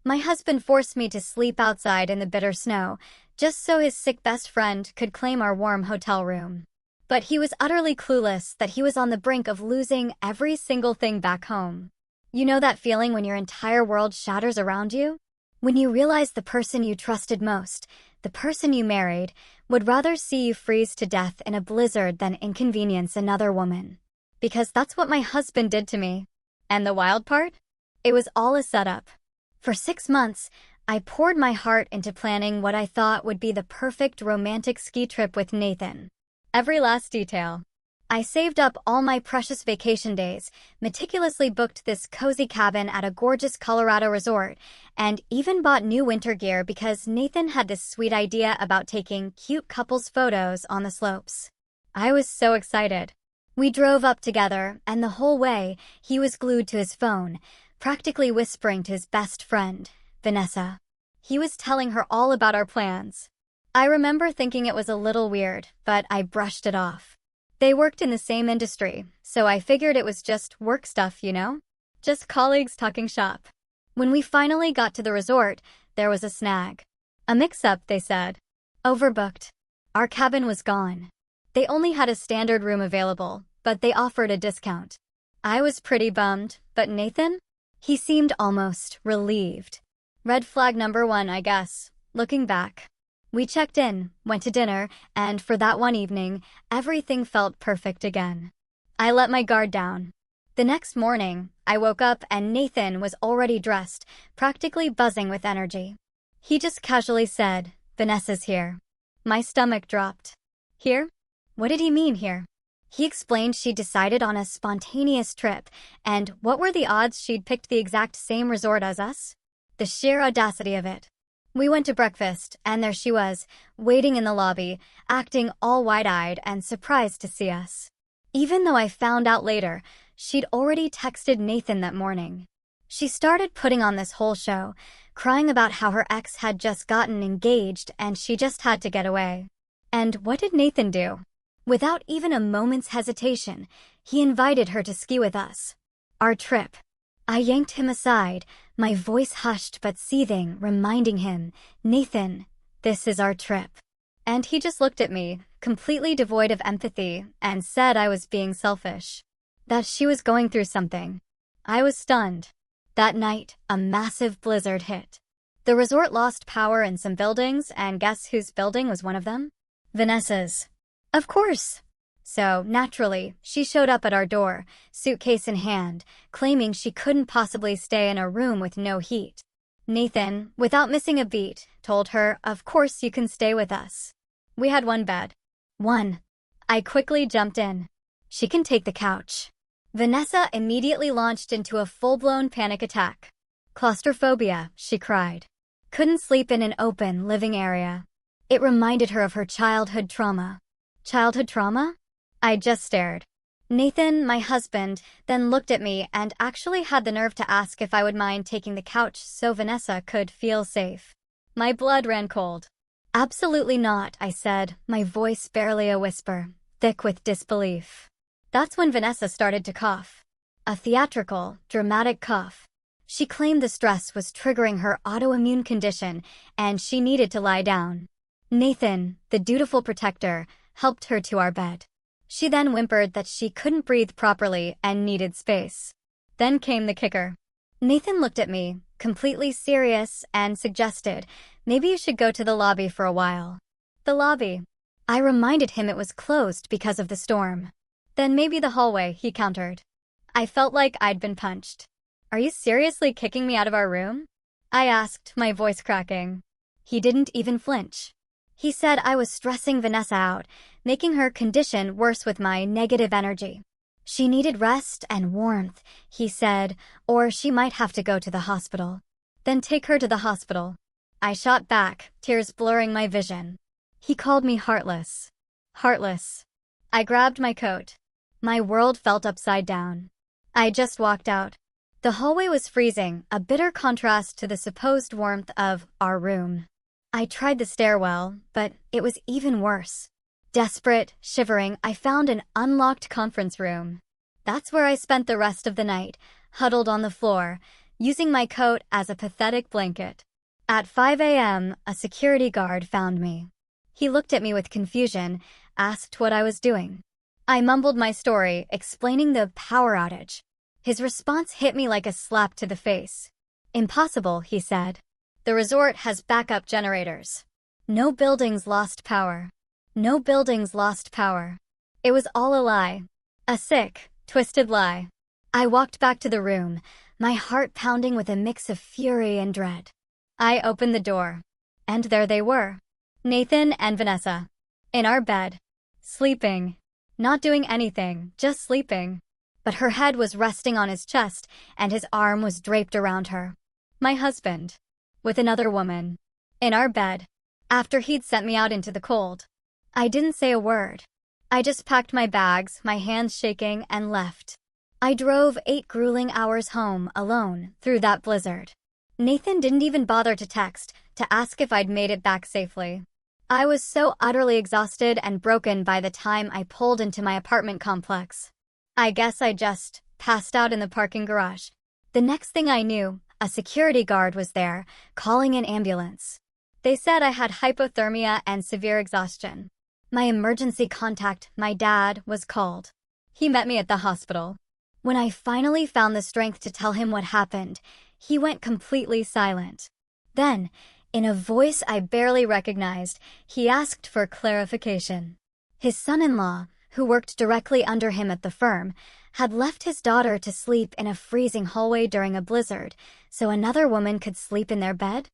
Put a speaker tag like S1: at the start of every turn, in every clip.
S1: My husband forced me to sleep outside in the bitter snow, just so his sick best friend could claim our warm hotel room. But he was utterly clueless that he was on the brink of losing every single thing back home. You know that feeling when your entire world shatters around you? When you realize the person you trusted most, the person you married, would rather see you freeze to death in a blizzard than inconvenience another woman. Because that's what my husband did to me. And the wild part? It was all a setup. For 6 months, I poured my heart into planning what I thought would be the perfect romantic ski trip with Nathan. Every last detail. I saved up all my precious vacation days, meticulously booked this cozy cabin at a gorgeous Colorado resort, and even bought new winter gear because Nathan had this sweet idea about taking cute couples photos on the slopes. I was so excited. We drove up together, and the whole way, he was glued to his phone, practically whispering to his best friend, Vanessa. He was telling her all about our plans. I remember thinking it was a little weird, but I brushed it off. They worked in the same industry, so I figured it was just work stuff, you know? Just colleagues talking shop. When we finally got to the resort, there was a snag. A mix-up, they said. Overbooked. Our cabin was gone. They only had a standard room available, but they offered a discount. I was pretty bummed, but Nathan? He seemed almost relieved. Red flag number 1, I guess, looking back. We checked in, went to dinner, and for that one evening, everything felt perfect again. I let my guard down. The next morning, I woke up and Nathan was already dressed, practically buzzing with energy. He just casually said, "Vanessa's here." My stomach dropped. Here? What did he mean here? He explained she'd decided on a spontaneous trip, and what were the odds she'd picked the exact same resort as us? The sheer audacity of it. We went to breakfast, and there she was, waiting in the lobby, acting all wide-eyed and surprised to see us. Even though I found out later, she'd already texted Nathan that morning. She started putting on this whole show, crying about how her ex had just gotten engaged and she just had to get away. And what did Nathan do? Without even a moment's hesitation, he invited her to ski with us. Our trip. I yanked him aside, my voice hushed but seething, reminding him, "Nathan, this is our trip." And he just looked at me, completely devoid of empathy, and said I was being selfish. That she was going through something. I was stunned. That night, a massive blizzard hit. The resort lost power in some buildings, and guess whose building was one of them? Vanessa's. Of course. So, naturally, she showed up at our door, suitcase in hand, claiming she couldn't possibly stay in a room with no heat. Nathan, without missing a beat, told her, "Of course you can stay with us." We had one bed. One. I quickly jumped in. "She can take the couch." Vanessa immediately launched into a full-blown panic attack. "Claustrophobia," she cried. Couldn't sleep in an open, living area. It reminded her of her childhood trauma. Childhood trauma? I just stared. Nathan, my husband, then looked at me and actually had the nerve to ask if I would mind taking the couch so Vanessa could feel safe. My blood ran cold. "Absolutely not," I said, my voice barely a whisper, thick with disbelief. That's when Vanessa started to cough. A theatrical, dramatic cough. She claimed the stress was triggering her autoimmune condition and she needed to lie down. Nathan, the dutiful protector, helped her to our bed. She then whimpered that she couldn't breathe properly and needed space. Then came the kicker. Nathan looked at me, completely serious, and suggested, "Maybe you should go to the lobby for a while." The lobby. I reminded him it was closed because of the storm. "Then maybe the hallway," he countered. I felt like I'd been punched. "Are you seriously kicking me out of our room?" I asked, my voice cracking. He didn't even flinch. He said I was stressing Vanessa out, making her condition worse with my negative energy. She needed rest and warmth, he said, or she might have to go to the hospital. "Then take her to the hospital." I shot back, tears blurring my vision. He called me heartless. Heartless. I grabbed my coat. My world felt upside down. I just walked out. The hallway was freezing, a bitter contrast to the supposed warmth of our room. I tried the stairwell, but it was even worse. Desperate, shivering, I found an unlocked conference room. That's where I spent the rest of the night, huddled on the floor, using my coat as a pathetic blanket. At 5 a.m., a security guard found me. He looked at me with confusion, asked what I was doing. I mumbled my story, explaining the power outage. His response hit me like a slap to the face. "Impossible," he said. "The resort has backup generators. No buildings lost power. No buildings lost power." It was all a lie. A sick, twisted lie. I walked back to the room, my heart pounding with a mix of fury and dread. I opened the door. And there they were. Nathan and Vanessa. In our bed. Sleeping. Not doing anything, just sleeping. But her head was resting on his chest, and his arm was draped around her. My husband. With another woman. In our bed. After he'd sent me out into the cold. I didn't say a word. I just packed my bags, my hands shaking, and left. I drove 8 grueling hours home, alone, through that blizzard. Nathan didn't even bother to text, to ask if I'd made it back safely. I was so utterly exhausted and broken by the time I pulled into my apartment complex. I guess I just passed out in the parking garage. The next thing I knew, a security guard was there, calling an ambulance. They said I had hypothermia and severe exhaustion. My emergency contact, my dad, was called. He met me at the hospital. When I finally found the strength to tell him what happened, he went completely silent. Then, in a voice I barely recognized, he asked for clarification. His son-in-law, who worked directly under him at the firm, had left his daughter to sleep in a freezing hallway during a blizzard, so another woman could sleep in their bed?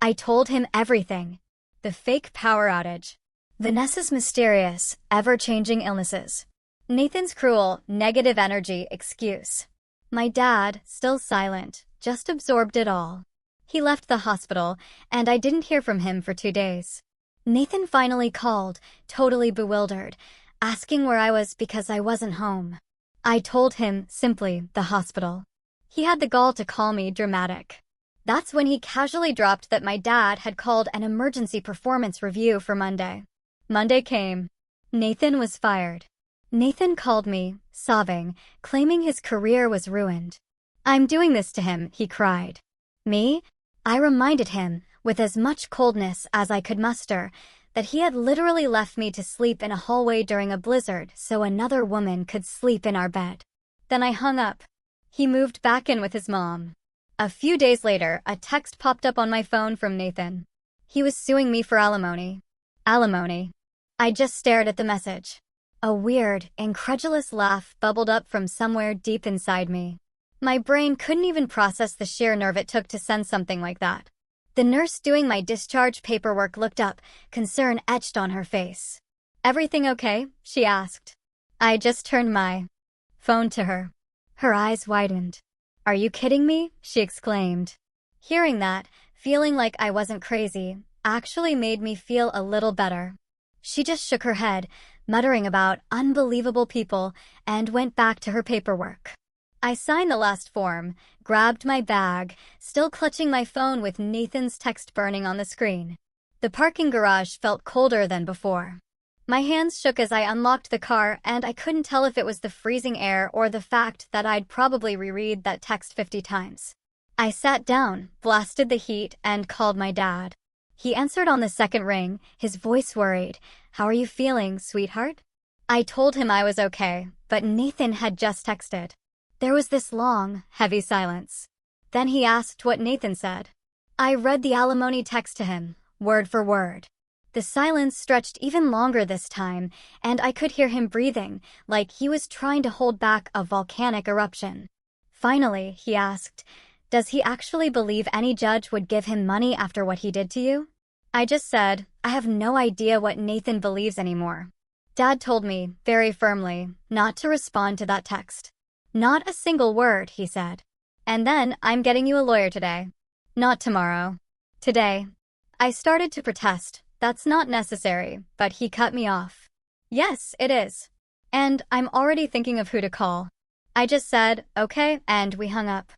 S1: I told him everything. The fake power outage. Vanessa's mysterious, ever-changing illnesses. Nathan's cruel, negative energy excuse. My dad, still silent, just absorbed it all. He left the hospital, and I didn't hear from him for 2 days. Nathan finally called, totally bewildered, asking where I was because I wasn't home. I told him, simply, the hospital. He had the gall to call me dramatic. That's when he casually dropped that my dad had called an emergency performance review for Monday. Monday came. Nathan was fired. Nathan called me, sobbing, claiming his career was ruined. "I'm doing this to him," he cried. Me? I reminded him, with as much coldness as I could muster, that he had literally left me to sleep in a hallway during a blizzard so another woman could sleep in our bed. Then I hung up. He moved back in with his mom. A few days later, a text popped up on my phone from Nathan. He was suing me for alimony. Alimony. I just stared at the message. A weird, incredulous laugh bubbled up from somewhere deep inside me. My brain couldn't even process the sheer nerve it took to send something like that. The nurse doing my discharge paperwork looked up, concern etched on her face. "Everything okay?" she asked. I just turned my phone to her. Her eyes widened. "Are you kidding me?" she exclaimed. Hearing that, feeling like I wasn't crazy, actually made me feel a little better. She just shook her head, muttering about unbelievable people, and went back to her paperwork. I signed the last form, grabbed my bag, still clutching my phone with Nathan's text burning on the screen. The parking garage felt colder than before. My hands shook as I unlocked the car, and I couldn't tell if it was the freezing air or the fact that I'd probably reread that text 50 times. I sat down, blasted the heat, and called my dad. He answered on the second ring, his voice worried. "How are you feeling, sweetheart?" I told him I was okay, but Nathan had just texted. There was this long, heavy silence. Then he asked what Nathan said. I read the alimony text to him, word for word. The silence stretched even longer this time, and I could hear him breathing, like he was trying to hold back a volcanic eruption. Finally, he asked, "Does he actually believe any judge would give him money after what he did to you?" I just said, "I have no idea what Nathan believes anymore." Dad told me, very firmly, not to respond to that text. "Not a single word," he said. "And then, I'm getting you a lawyer today." "Not tomorrow. Today." I started to protest. "That's not necessary," but he cut me off. "Yes, it is. And I'm already thinking of who to call." I just said, "Okay," and we hung up.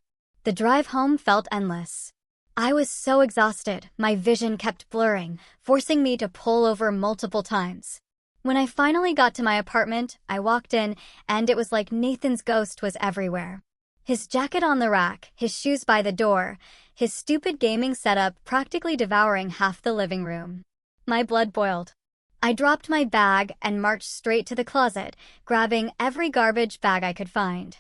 S1: The drive home felt endless. I was so exhausted, my vision kept blurring, forcing me to pull over multiple times. When I finally got to my apartment, I walked in, and it was like Nathan's ghost was everywhere. His jacket on the rack, his shoes by the door, his stupid gaming setup practically devouring half the living room. My blood boiled. I dropped my bag and marched straight to the closet, grabbing every garbage bag I could find.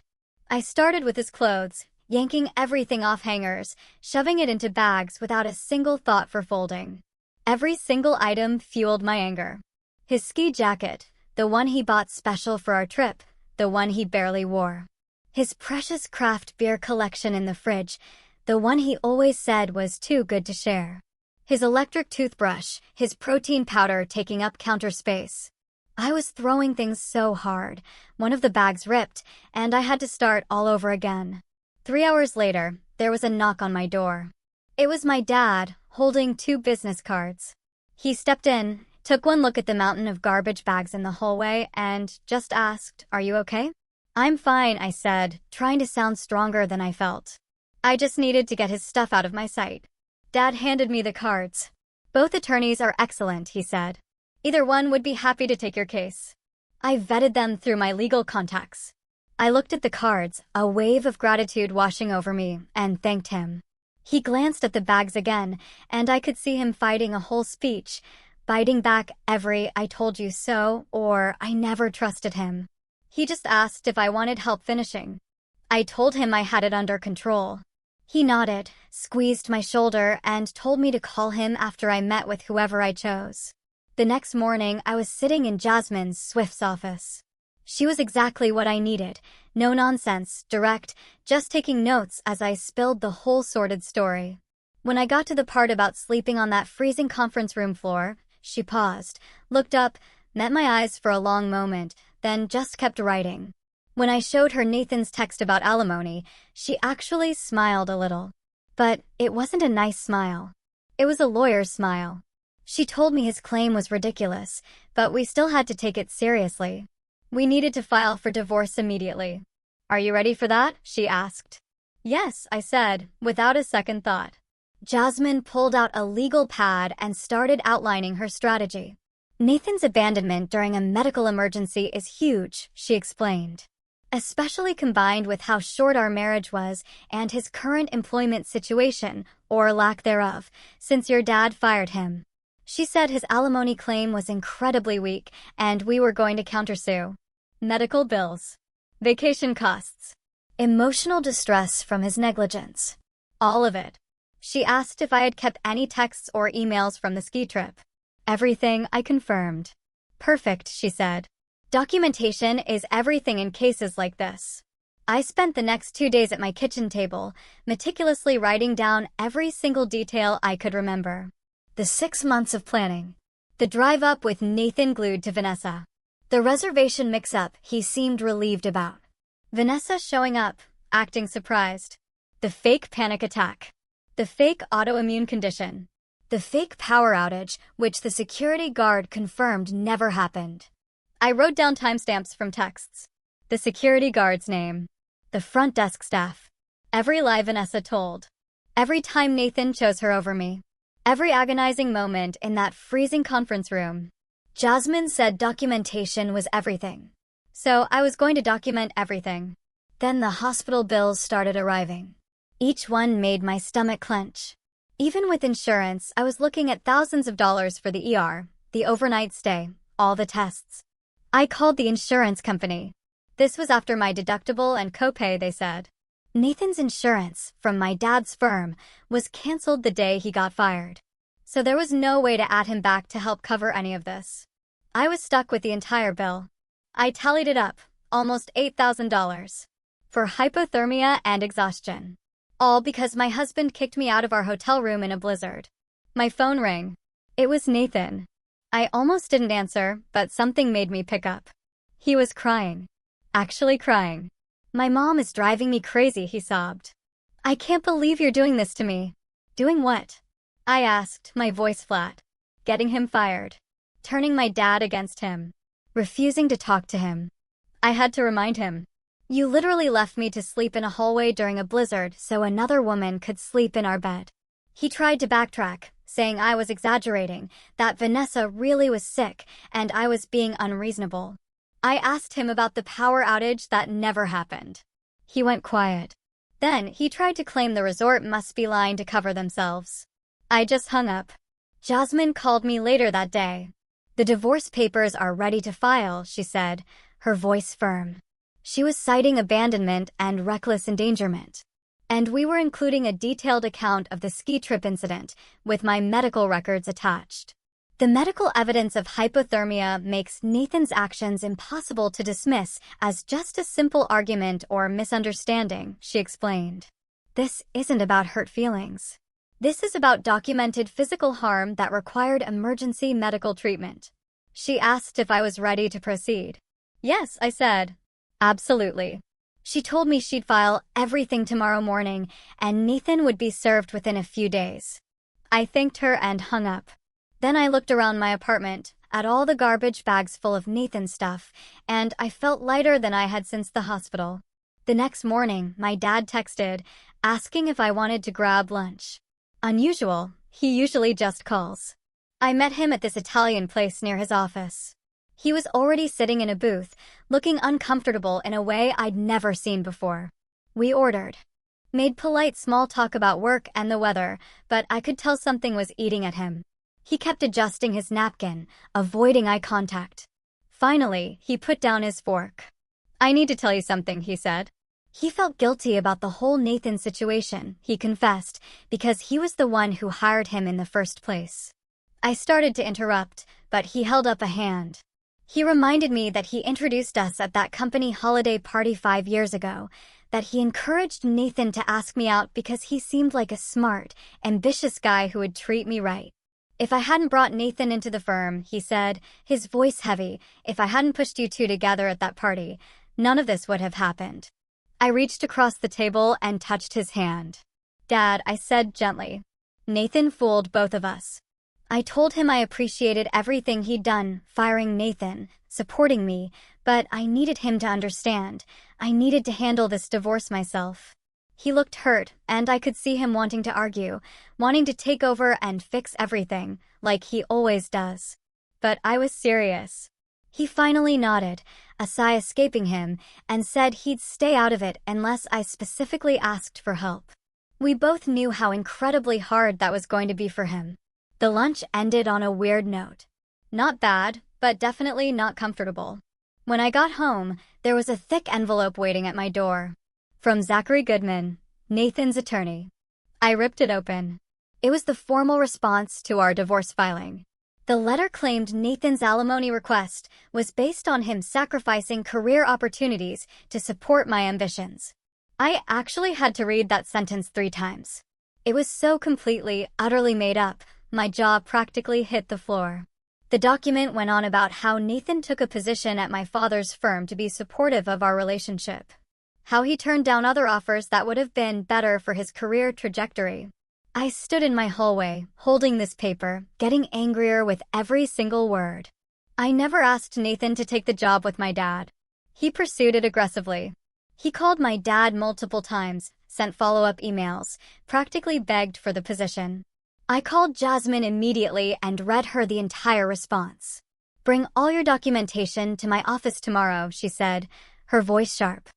S1: I started with his clothes, yanking everything off hangers, shoving it into bags without a single thought for folding. Every single item fueled my anger. His ski jacket, the one he bought special for our trip, the one he barely wore. His precious craft beer collection in the fridge, the one he always said was too good to share. His electric toothbrush, his protein powder taking up counter space. I was throwing things so hard, one of the bags ripped, and I had to start all over again. 3 hours later, there was a knock on my door. It was my dad, holding 2 business cards. He stepped in, took one look at the mountain of garbage bags in the hallway, and just asked, "Are you okay?" "I'm fine," I said, trying to sound stronger than I felt. I just needed to get his stuff out of my sight. Dad handed me the cards. "Both attorneys are excellent," he said. "Either one would be happy to take your case." I vetted them through my legal contacts. I looked at the cards, a wave of gratitude washing over me, and thanked him. He glanced at the bags again, and I could see him fighting a whole speech, biting back every "I told you so" or "I never trusted him." He just asked if I wanted help finishing. I told him I had it under control. He nodded, squeezed my shoulder, and told me to call him after I met with whoever I chose. The next morning, I was sitting in Jasmine Swift's office. She was exactly what I needed. No nonsense, direct, just taking notes as I spilled the whole sordid story. When I got to the part about sleeping on that freezing conference room floor, she paused, looked up, met my eyes for a long moment, then just kept writing. When I showed her Nathan's text about alimony, she actually smiled a little. But it wasn't a nice smile. It was a lawyer's smile. She told me his claim was ridiculous, but we still had to take it seriously. We needed to file for divorce immediately. "Are you ready for that?" she asked. "Yes," I said, without a second thought. Jasmine pulled out a legal pad and started outlining her strategy. "Nathan's abandonment during a medical emergency is huge," she explained. "Especially combined with how short our marriage was and his current employment situation, or lack thereof, since your dad fired him." She said his alimony claim was incredibly weak, and we were going to countersue. Medical bills. Vacation costs. Emotional distress from his negligence. All of it. She asked if I had kept any texts or emails from the ski trip. Everything, I confirmed. "Perfect," she said. "Documentation is everything in cases like this." I spent the next 2 days at my kitchen table, meticulously writing down every single detail I could remember. The 6 months of planning. The drive up with Nathan glued to Vanessa. The reservation mix-up he seemed relieved about. Vanessa showing up, acting surprised. The fake panic attack. The fake autoimmune condition. The fake power outage, which the security guard confirmed never happened. I wrote down timestamps from texts. The security guard's name. The front desk staff. Every lie Vanessa told. Every time Nathan chose her over me. Every agonizing moment in that freezing conference room. Jasmine said documentation was everything. So I was going to document everything. Then the hospital bills started arriving. Each one made my stomach clench. Even with insurance, I was looking at thousands of dollars for the ER, the overnight stay, all the tests. I called the insurance company. This was after my deductible and copay, they said. Nathan's insurance, from my dad's firm, was canceled the day he got fired. So there was no way to add him back to help cover any of this. I was stuck with the entire bill. I tallied it up, almost $8,000. For hypothermia and exhaustion. All because my husband kicked me out of our hotel room in a blizzard. My phone rang. It was Nathan. I almost didn't answer, but something made me pick up. He was crying. Actually crying. "My mom is driving me crazy," he sobbed. "I can't believe you're doing this to me." "Doing what?" I asked, my voice flat. Getting him fired. Turning my dad against him. Refusing to talk to him. I had to remind him. "You literally left me to sleep in a hallway during a blizzard so another woman could sleep in our bed." He tried to backtrack, saying I was exaggerating, that Vanessa really was sick, and I was being unreasonable. I asked him about the power outage that never happened. He went quiet. Then he tried to claim the resort must be lying to cover themselves. I just hung up. Jasmine called me later that day. "The divorce papers are ready to file," she said, her voice firm. She was citing abandonment and reckless endangerment. And we were including a detailed account of the ski trip incident, with my medical records attached. The medical evidence of hypothermia makes Nathan's actions impossible to dismiss as just a simple argument or misunderstanding, she explained. This isn't about hurt feelings. This is about documented physical harm that required emergency medical treatment. She asked if I was ready to proceed. Yes, I said. Absolutely. She told me she'd file everything tomorrow morning and Nathan would be served within a few days. I thanked her and hung up. Then I looked around my apartment, at all the garbage bags full of Nathan's stuff, and I felt lighter than I had since the hospital. The next morning, my dad texted, asking if I wanted to grab lunch. Unusual, he usually just calls. I met him at this Italian place near his office. He was already sitting in a booth, looking uncomfortable in a way I'd never seen before. We ordered. Made polite small talk about work and the weather, but I could tell something was eating at him. He kept adjusting his napkin, avoiding eye contact. Finally, he put down his fork. "I need to tell you something," he said. He felt guilty about the whole Nathan situation, he confessed, because he was the one who hired him in the first place. I started to interrupt, but he held up a hand. He reminded me that he introduced us at that company holiday party 5 years ago, that he encouraged Nathan to ask me out because he seemed like a smart, ambitious guy who would treat me right. If I hadn't brought Nathan into the firm, he said, his voice heavy, if I hadn't pushed you two together at that party, none of this would have happened. I reached across the table and touched his hand. "Dad," I said gently. "Nathan fooled both of us." I told him I appreciated everything he'd done, firing Nathan, supporting me, but I needed him to understand. I needed to handle this divorce myself. He looked hurt, and I could see him wanting to argue, wanting to take over and fix everything, like he always does. But I was serious. He finally nodded, a sigh escaping him, and said he'd stay out of it unless I specifically asked for help. We both knew how incredibly hard that was going to be for him. The lunch ended on a weird note. Not bad, but definitely not comfortable. When I got home, there was a thick envelope waiting at my door. From Zachary Goodman, Nathan's attorney. I ripped it open. It was the formal response to our divorce filing. The letter claimed Nathan's alimony request was based on him sacrificing career opportunities to support my ambitions. I actually had to read that sentence 3 times. It was so completely, utterly made up, my jaw practically hit the floor. The document went on about how Nathan took a position at my father's firm to be supportive of our relationship. How he turned down other offers that would have been better for his career trajectory. I stood in my hallway, holding this paper, getting angrier with every single word. I never asked Nathan to take the job with my dad. He pursued it aggressively. He called my dad multiple times, sent follow-up emails, practically begged for the position. I called Jasmine immediately and read her the entire response. "Bring all your documentation to my office tomorrow," she said, her voice sharp.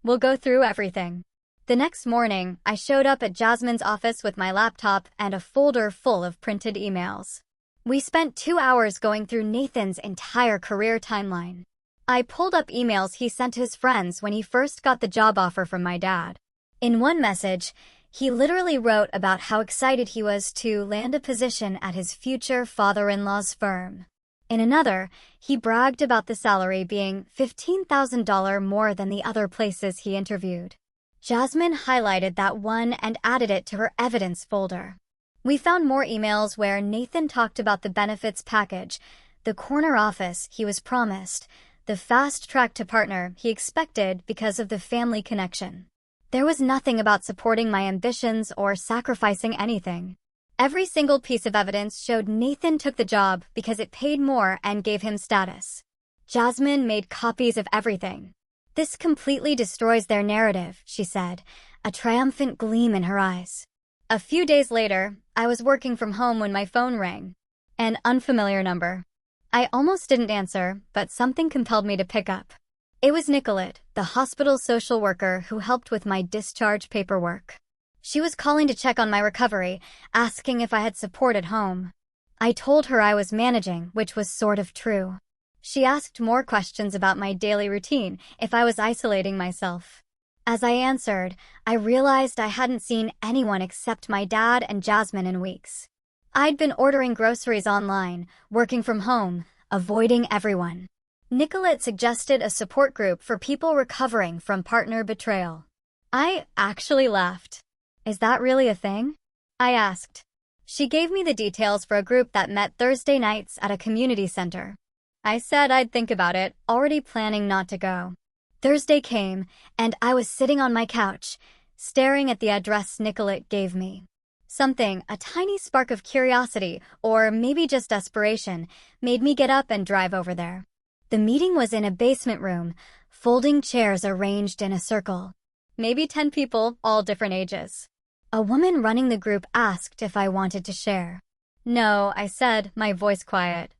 S1: "We'll go through everything." The next morning, I showed up at Jasmine's office with my laptop and a folder full of printed emails. We spent 2 hours going through Nathan's entire career timeline. I pulled up emails he sent to his friends when he first got the job offer from my dad. In one message, he literally wrote about how excited he was to land a position at his future father-in-law's firm. In another, he bragged about the salary being $15,000 more than the other places he interviewed. Jasmine highlighted that one and added it to her evidence folder. We found more emails where Nathan talked about the benefits package, the corner office he was promised, the fast track to partner he expected because of the family connection. There was nothing about supporting my ambitions or sacrificing anything. Every single piece of evidence showed Nathan took the job because it paid more and gave him status. Jasmine made copies of everything. "This completely destroys their narrative," she said, a triumphant gleam in her eyes. A few days later, I was working from home when my phone rang. An unfamiliar number. I almost didn't answer, but something compelled me to pick up. It was Nicolette, the hospital social worker who helped with my discharge paperwork. She was calling to check on my recovery, asking if I had support at home. I told her I was managing, which was sort of true. She asked more questions about my daily routine, if I was isolating myself. As I answered, I realized I hadn't seen anyone except my dad and Jasmine in weeks. I'd been ordering groceries online, working from home, avoiding everyone. Nicolette suggested a support group for people recovering from partner betrayal. I actually laughed. Is that really a thing? I asked. She gave me the details for a group that met Thursday nights at a community center. I said I'd think about it, already planning not to go. Thursday came, and I was sitting on my couch, staring at the address Nicolette gave me. Something, a tiny spark of curiosity, or maybe just desperation, made me get up and drive over there. The meeting was in a basement room, folding chairs arranged in a circle. Maybe 10 people, all different ages. A woman running the group asked if I wanted to share. No, I said, my voice quiet.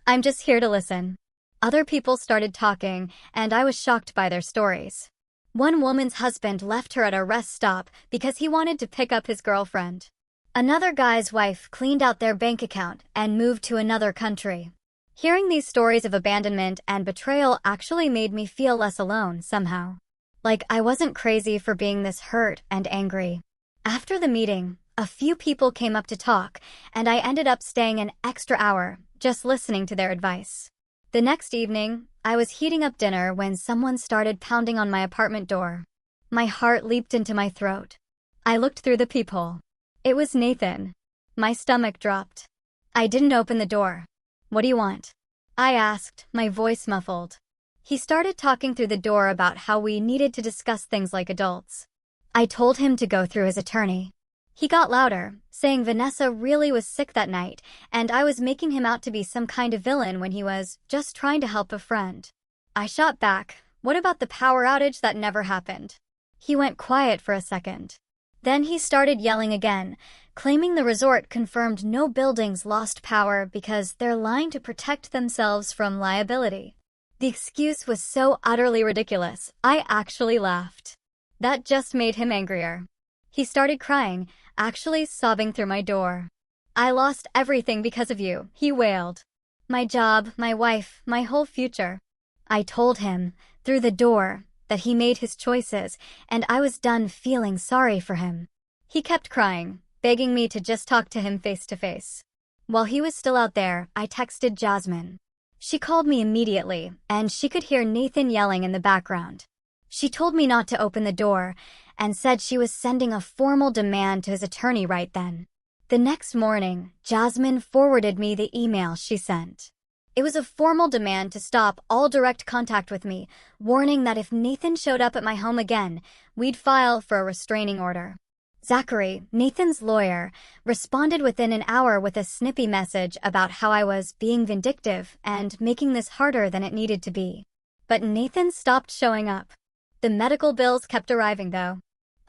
S1: I'm just here to listen. Other people started talking, and I was shocked by their stories. One woman's husband left her at a rest stop because he wanted to pick up his girlfriend. Another guy's wife cleaned out their bank account and moved to another country. Hearing these stories of abandonment and betrayal actually made me feel less alone somehow. Like I wasn't crazy for being this hurt and angry. After the meeting, a few people came up to talk, and I ended up staying an extra hour, just listening to their advice. The next evening, I was heating up dinner when someone started pounding on my apartment door. My heart leaped into my throat. I looked through the peephole. It was Nathan. My stomach dropped. I didn't open the door. What do you want? I asked, my voice muffled. He started talking through the door about how we needed to discuss things like adults. I told him to go through his attorney. He got louder, saying Vanessa really was sick that night, and I was making him out to be some kind of villain when he was just trying to help a friend. I shot back, what about the power outage that never happened? He went quiet for a second. Then he started yelling again, claiming the resort confirmed no buildings lost power because they're lying to protect themselves from liability. The excuse was so utterly ridiculous, I actually laughed. That just made him angrier. He started crying, actually sobbing through my door. I lost everything because of you, he wailed. My job, my wife, my whole future. I told him, through the door, that he made his choices, and I was done feeling sorry for him. He kept crying, begging me to just talk to him face to face. While he was still out there, I texted Jasmine. She called me immediately, and she could hear Nathan yelling in the background. She told me not to open the door, and said she was sending a formal demand to his attorney right then. The next morning, Jasmine forwarded me the email she sent. It was a formal demand to stop all direct contact with me, warning that if Nathan showed up at my home again, we'd file for a restraining order. Zachary, Nathan's lawyer, responded within an hour with a snippy message about how I was being vindictive and making this harder than it needed to be. But Nathan stopped showing up. The medical bills kept arriving, though.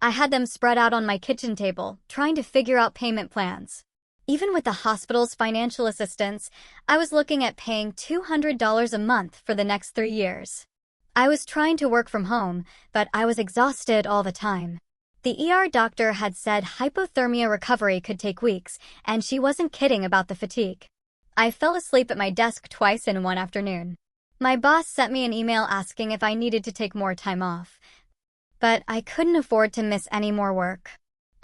S1: I had them spread out on my kitchen table, trying to figure out payment plans. Even with the hospital's financial assistance, I was looking at paying $200 a month for the next 3 years. I was trying to work from home, but I was exhausted all the time. The ER doctor had said hypothermia recovery could take weeks, and she wasn't kidding about the fatigue. I fell asleep at my desk twice in one afternoon. My boss sent me an email asking if I needed to take more time off, but I couldn't afford to miss any more work.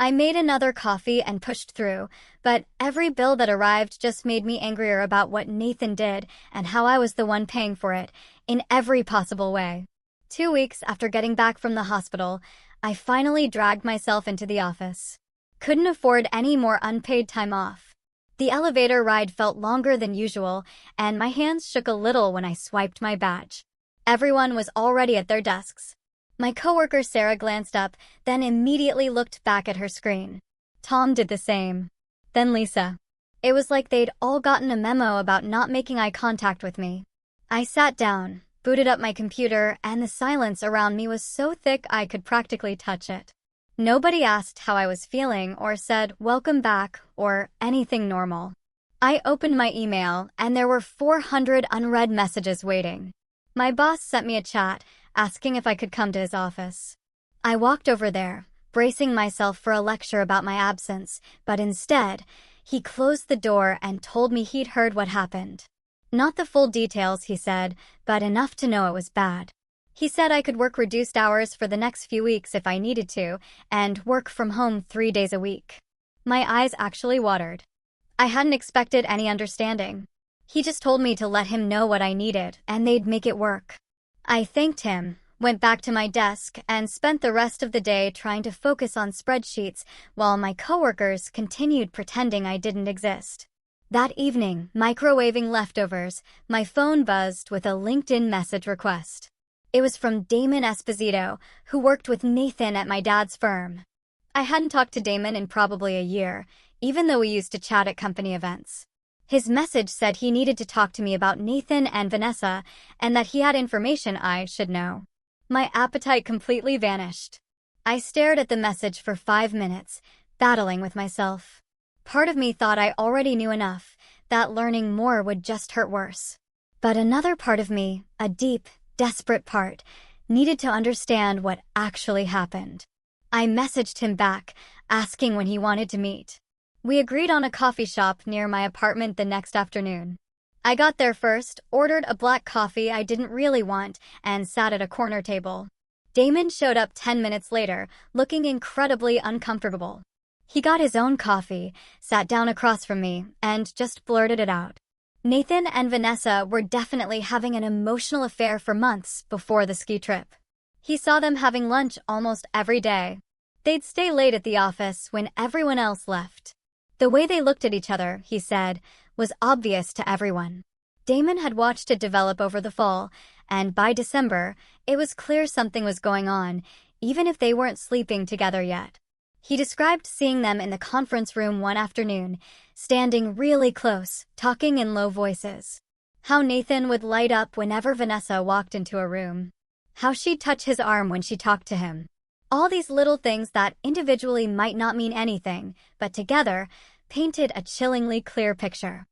S1: I made another coffee and pushed through, but every bill that arrived just made me angrier about what Nathan did and how I was the one paying for it, in every possible way. 2 weeks after getting back from the hospital, I finally dragged myself into the office. Couldn't afford any more unpaid time off. The elevator ride felt longer than usual, and my hands shook a little when I swiped my badge. Everyone was already at their desks. My coworker Sarah glanced up, then immediately looked back at her screen. Tom did the same. Then Lisa. It was like they'd all gotten a memo about not making eye contact with me. I sat down, booted up my computer, and the silence around me was so thick I could practically touch it. Nobody asked how I was feeling or said, "Welcome back," or anything normal. I opened my email, and there were 400 unread messages waiting. My boss sent me a chat, asking if I could come to his office. I walked over there, bracing myself for a lecture about my absence, but instead, he closed the door and told me he'd heard what happened. Not the full details, he said, but enough to know it was bad. He said I could work reduced hours for the next few weeks if I needed to, and work from home 3 days a week. My eyes actually watered. I hadn't expected any understanding. He just told me to let him know what I needed, and they'd make it work. I thanked him, went back to my desk, and spent the rest of the day trying to focus on spreadsheets while my coworkers continued pretending I didn't exist. That evening, microwaving leftovers, my phone buzzed with a LinkedIn message request. It was from Damon Esposito, who worked with Nathan at my dad's firm. I hadn't talked to Damon in probably a year, even though we used to chat at company events. His message said he needed to talk to me about Nathan and Vanessa, and that he had information I should know. My appetite completely vanished. I stared at the message for 5 minutes, battling with myself. Part of me thought I already knew enough, that learning more would just hurt worse. But another part of me, a deep, desperate part, needed to understand what actually happened. I messaged him back, asking when he wanted to meet. We agreed on a coffee shop near my apartment the next afternoon. I got there first, ordered a black coffee I didn't really want, and sat at a corner table. Damon showed up 10 minutes later, looking incredibly uncomfortable. He got his own coffee, sat down across from me, and just blurted it out. Nathan and Vanessa were definitely having an emotional affair for months before the ski trip. He saw them having lunch almost every day. They'd stay late at the office when everyone else left. The way they looked at each other, he said, was obvious to everyone. Damon had watched it develop over the fall, and by December, it was clear something was going on, even if they weren't sleeping together yet. He described seeing them in the conference room one afternoon, standing really close, talking in low voices. How Nathan would light up whenever Vanessa walked into a room. How she'd touch his arm when she talked to him. All these little things that individually might not mean anything, but together, painted a chillingly clear picture.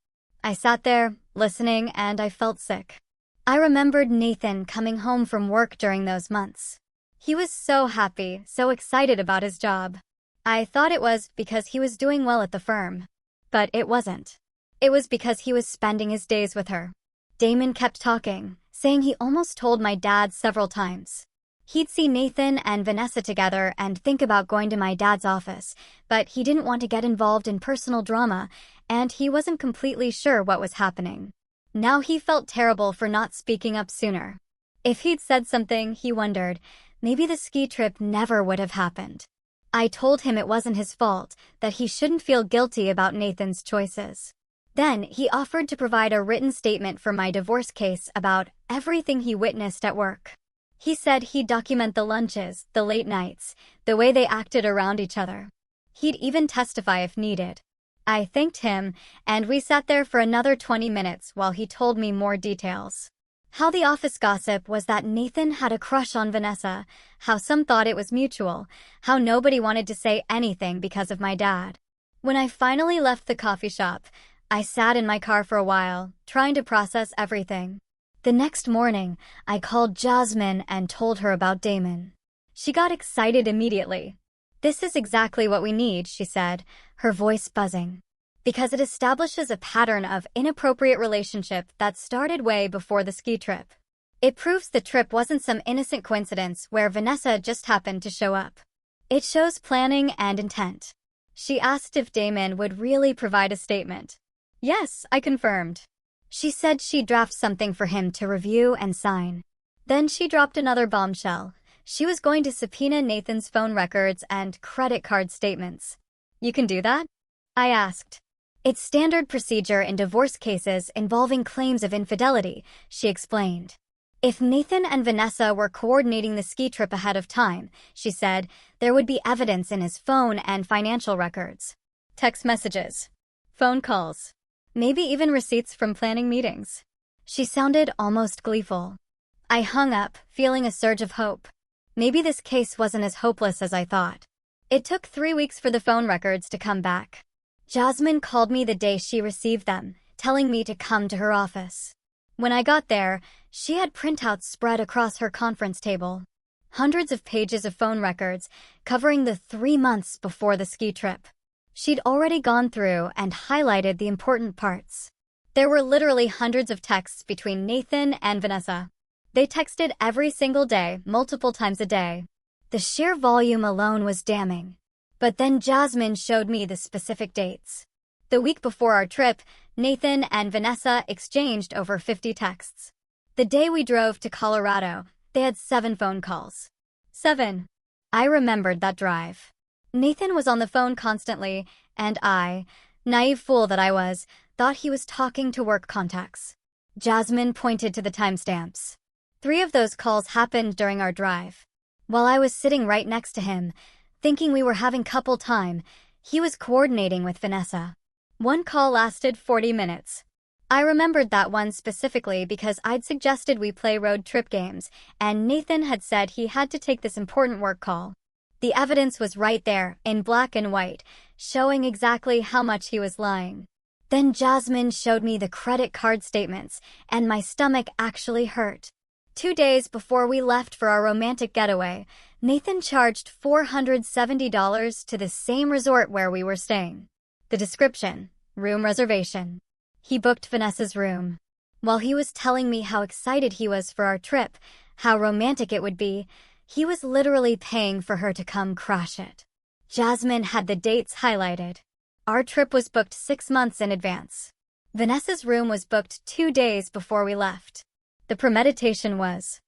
S1: I sat there, listening, and I felt sick. I remembered Nathan coming home from work during those months. He was so happy, so excited about his job. I thought it was because he was doing well at the firm. But it wasn't. It was because he was spending his days with her. Damon kept talking, saying he almost told my dad several times. He'd see Nathan and Vanessa together and think about going to my dad's office, but he didn't want to get involved in personal drama, and he wasn't completely sure what was happening. Now he felt terrible for not speaking up sooner. If he'd said something, he wondered, maybe the ski trip never would have happened. I told him it wasn't his fault, that he shouldn't feel guilty about Nathan's choices. Then he offered to provide a written statement for my divorce case about everything he witnessed at work. He said he'd document the lunches, the late nights, the way they acted around each other. He'd even testify if needed. I thanked him, and we sat there for another 20 minutes while he told me more details. How the office gossip was that Nathan had a crush on Vanessa, how some thought it was mutual, how nobody wanted to say anything because of my dad. When I finally left the coffee shop, I sat in my car for a while, trying to process everything. The next morning, I called Jasmine and told her about Damon. She got excited immediately. "This is exactly what we need," she said, her voice buzzing. "Because it establishes a pattern of inappropriate relationship that started way before the ski trip. It proves the trip wasn't some innocent coincidence where Vanessa just happened to show up. It shows planning and intent." She asked if Damon would really provide a statement. "Yes," I confirmed. She said she'd draft something for him to review and sign. Then she dropped another bombshell. She was going to subpoena Nathan's phone records and credit card statements. "You can do that?" I asked. "It's standard procedure in divorce cases involving claims of infidelity," she explained. "If Nathan and Vanessa were coordinating the ski trip ahead of time," she said, "there would be evidence in his phone and financial records. Text messages. Phone calls. Maybe even receipts from planning meetings." She sounded almost gleeful. I hung up, feeling a surge of hope. Maybe this case wasn't as hopeless as I thought. It took 3 weeks for the phone records to come back. Jasmine called me the day she received them, telling me to come to her office. When I got there, she had printouts spread across her conference table. Hundreds of pages of phone records covering the 3 months before the ski trip. She'd already gone through and highlighted the important parts. There were literally hundreds of texts between Nathan and Vanessa. They texted every single day, multiple times a day. The sheer volume alone was damning. But then Jasmine showed me the specific dates. The week before our trip, Nathan and Vanessa exchanged over 50 texts. The day we drove to Colorado, they had 7 phone calls. 7. I remembered that drive. Nathan was on the phone constantly, and I, naive fool that I was, thought he was talking to work contacts. Jasmine pointed to the timestamps. 3 of those calls happened during our drive. While I was sitting right next to him, thinking we were having couple time, he was coordinating with Vanessa. One call lasted 40 minutes. I remembered that one specifically because I'd suggested we play road trip games, and Nathan had said he had to take this important work call. The evidence was right there, in black and white, showing exactly how much he was lying. Then Jasmine showed me the credit card statements, and my stomach actually hurt. 2 days before we left for our romantic getaway, Nathan charged $470 to the same resort where we were staying. The description: room reservation. He booked Vanessa's room. While he was telling me how excited he was for our trip, how romantic it would be, he was literally paying for her to come crash it. Jasmine had the dates highlighted. Our trip was booked 6 months in advance. Vanessa's room was booked 2 days before we left. The premeditation was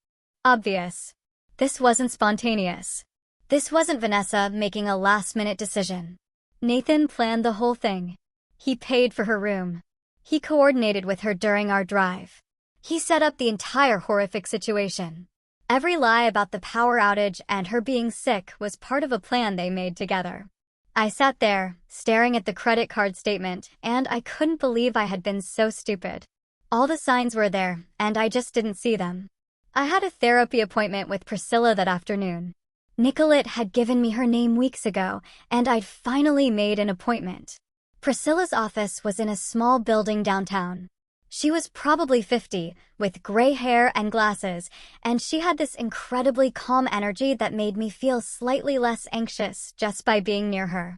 S1: obvious. This wasn't spontaneous. This wasn't Vanessa making a last-minute decision. Nathan planned the whole thing. He paid for her room. He coordinated with her during our drive. He set up the entire horrific situation. Every lie about the power outage and her being sick was part of a plan they made together. I sat there, staring at the credit card statement, and I couldn't believe I had been so stupid. All the signs were there, and I just didn't see them. I had a therapy appointment with Priscilla that afternoon. Nicolette had given me her name weeks ago, and I'd finally made an appointment. Priscilla's office was in a small building downtown. She was probably 50, with gray hair and glasses, and she had this incredibly calm energy that made me feel slightly less anxious just by being near her.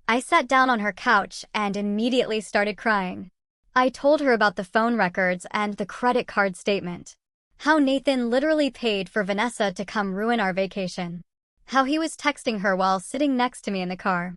S1: I sat down on her couch and immediately started crying. I told her about the phone records and the credit card statement. How Nathan literally paid for Vanessa to come ruin our vacation. How he was texting her while sitting next to me in the car.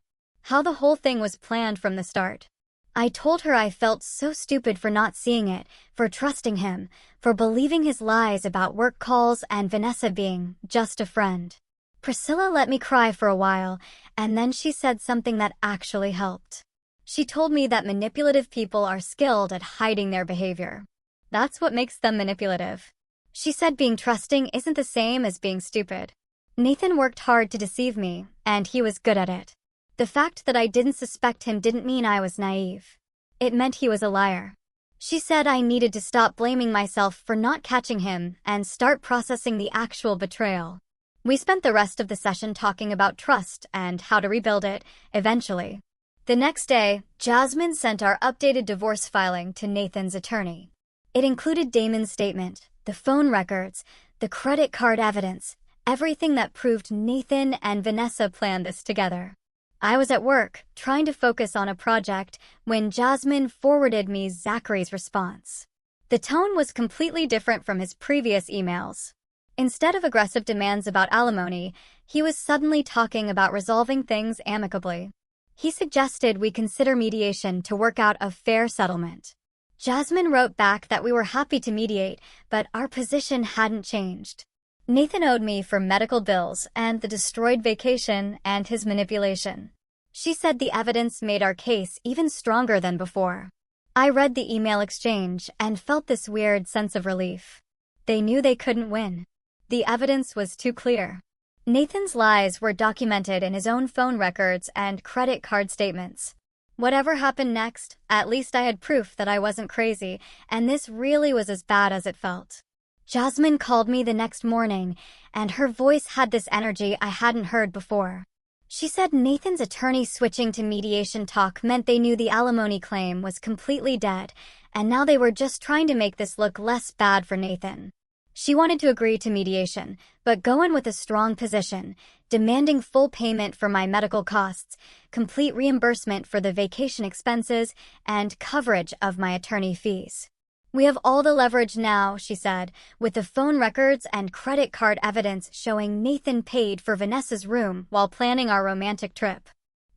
S1: How the whole thing was planned from the start. I told her I felt so stupid for not seeing it, for trusting him, for believing his lies about work calls and Vanessa being just a friend. Priscilla let me cry for a while, and then she said something that actually helped. She told me that manipulative people are skilled at hiding their behavior. That's what makes them manipulative. She said being trusting isn't the same as being stupid. Nathan worked hard to deceive me, and he was good at it. The fact that I didn't suspect him didn't mean I was naive. It meant he was a liar. She said I needed to stop blaming myself for not catching him and start processing the actual betrayal. We spent the rest of the session talking about trust and how to rebuild it, eventually. The next day, Jasmine sent our updated divorce filing to Nathan's attorney. It included Damon's statement, the phone records, the credit card evidence, everything that proved Nathan and Vanessa planned this together. I was at work, trying to focus on a project, when Jasmine forwarded me Zachary's response. The tone was completely different from his previous emails. Instead of aggressive demands about alimony, he was suddenly talking about resolving things amicably. He suggested we consider mediation to work out a fair settlement. Jasmine wrote back that we were happy to mediate, but our position hadn't changed. Nathan owed me for medical bills and the destroyed vacation and his manipulation. She said the evidence made our case even stronger than before. I read the email exchange and felt this weird sense of relief. They knew they couldn't win. The evidence was too clear. Nathan's lies were documented in his own phone records and credit card statements. Whatever happened next, at least I had proof that I wasn't crazy, and this really was as bad as it felt. Jasmine called me the next morning, and her voice had this energy I hadn't heard before. She said Nathan's attorney switching to mediation talk meant they knew the alimony claim was completely dead, and now they were just trying to make this look less bad for Nathan. She wanted to agree to mediation, but go in with a strong position, demanding full payment for my medical costs, complete reimbursement for the vacation expenses, and coverage of my attorney fees. We have all the leverage now, she said, with the phone records and credit card evidence showing Nathan paid for Vanessa's room while planning our romantic trip.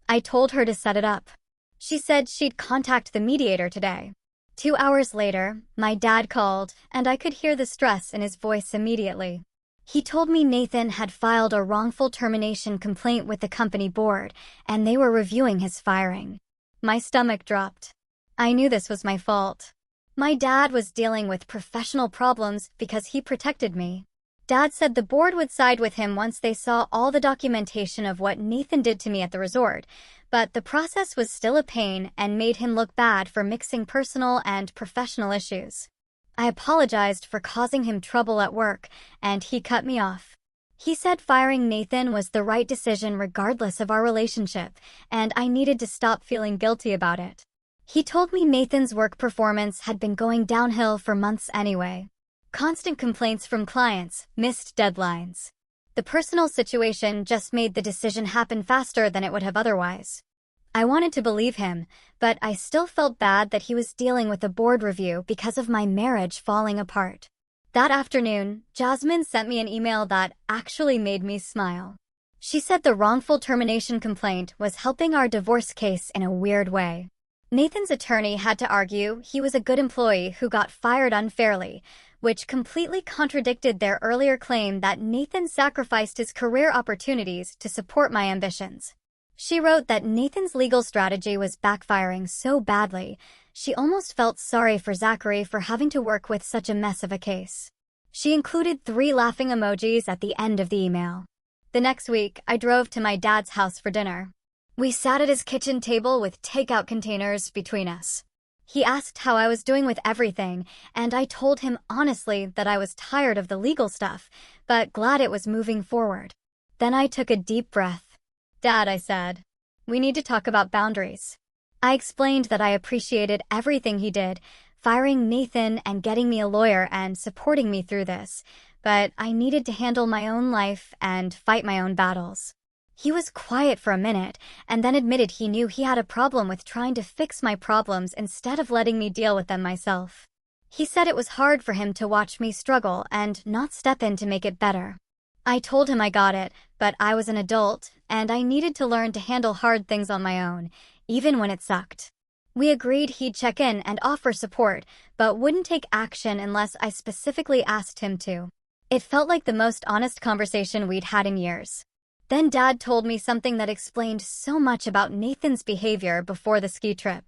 S1: I told her to set it up. She said she'd contact the mediator today. 2 hours later, my dad called, and I could hear the stress in his voice immediately. He told me Nathan had filed a wrongful termination complaint with the company board, and they were reviewing his firing. My stomach dropped. I knew this was my fault. My dad was dealing with professional problems because he protected me. Dad said the board would side with him once they saw all the documentation of what Nathan did to me at the resort, but the process was still a pain and made him look bad for mixing personal and professional issues. I apologized for causing him trouble at work, and he cut me off. He said firing Nathan was the right decision regardless of our relationship, and I needed to stop feeling guilty about it. He told me Nathan's work performance had been going downhill for months anyway. Constant complaints from clients, missed deadlines. The personal situation just made the decision happen faster than it would have otherwise. I wanted to believe him, but I still felt bad that he was dealing with a board review because of my marriage falling apart. That afternoon, Jasmine sent me an email that actually made me smile. She said the wrongful termination complaint was helping our divorce case in a weird way. Nathan's attorney had to argue he was a good employee who got fired unfairly, which completely contradicted their earlier claim that Nathan sacrificed his career opportunities to support my ambitions. She wrote that Nathan's legal strategy was backfiring so badly, she almost felt sorry for Zachary for having to work with such a mess of a case. She included 3 laughing emojis at the end of the email. The next week, I drove to my dad's house for dinner. We sat at his kitchen table with takeout containers between us. He asked how I was doing with everything, and I told him honestly that I was tired of the legal stuff, but glad it was moving forward. Then I took a deep breath. Dad, I said, we need to talk about boundaries. I explained that I appreciated everything he did, firing Nathan and getting me a lawyer and supporting me through this, but I needed to handle my own life and fight my own battles. He was quiet for a minute, and then admitted he knew he had a problem with trying to fix my problems instead of letting me deal with them myself. He said it was hard for him to watch me struggle and not step in to make it better. I told him I got it, but I was an adult, and I needed to learn to handle hard things on my own, even when it sucked. We agreed he'd check in and offer support, but wouldn't take action unless I specifically asked him to. It felt like the most honest conversation we'd had in years. Then Dad told me something that explained so much about Nathan's behavior before the ski trip.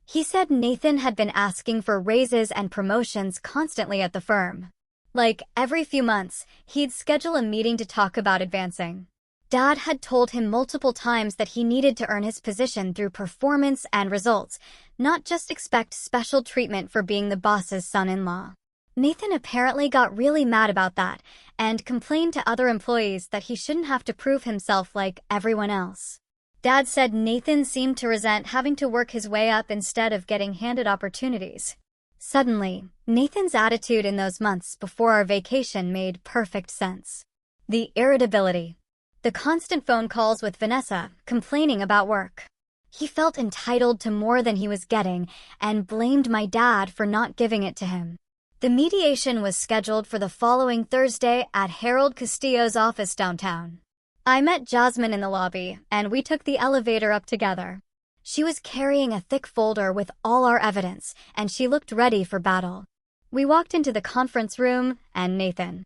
S1: He said Nathan had been asking for raises and promotions constantly at the firm. Like, every few months, he'd schedule a meeting to talk about advancing. Dad had told him multiple times that he needed to earn his position through performance and results, not just expect special treatment for being the boss's son-in-law. Nathan apparently got really mad about that and complained to other employees that he shouldn't have to prove himself like everyone else. Dad said Nathan seemed to resent having to work his way up instead of getting handed opportunities. Suddenly, Nathan's attitude in those months before our vacation made perfect sense. The irritability. The constant phone calls with Vanessa, complaining about work. He felt entitled to more than he was getting and blamed my dad for not giving it to him. The mediation was scheduled for the following Thursday at Harold Castillo's office downtown. I met Jasmine in the lobby, and we took the elevator up together. She was carrying a thick folder with all our evidence, and she looked ready for battle. We walked into the conference room, and Nathan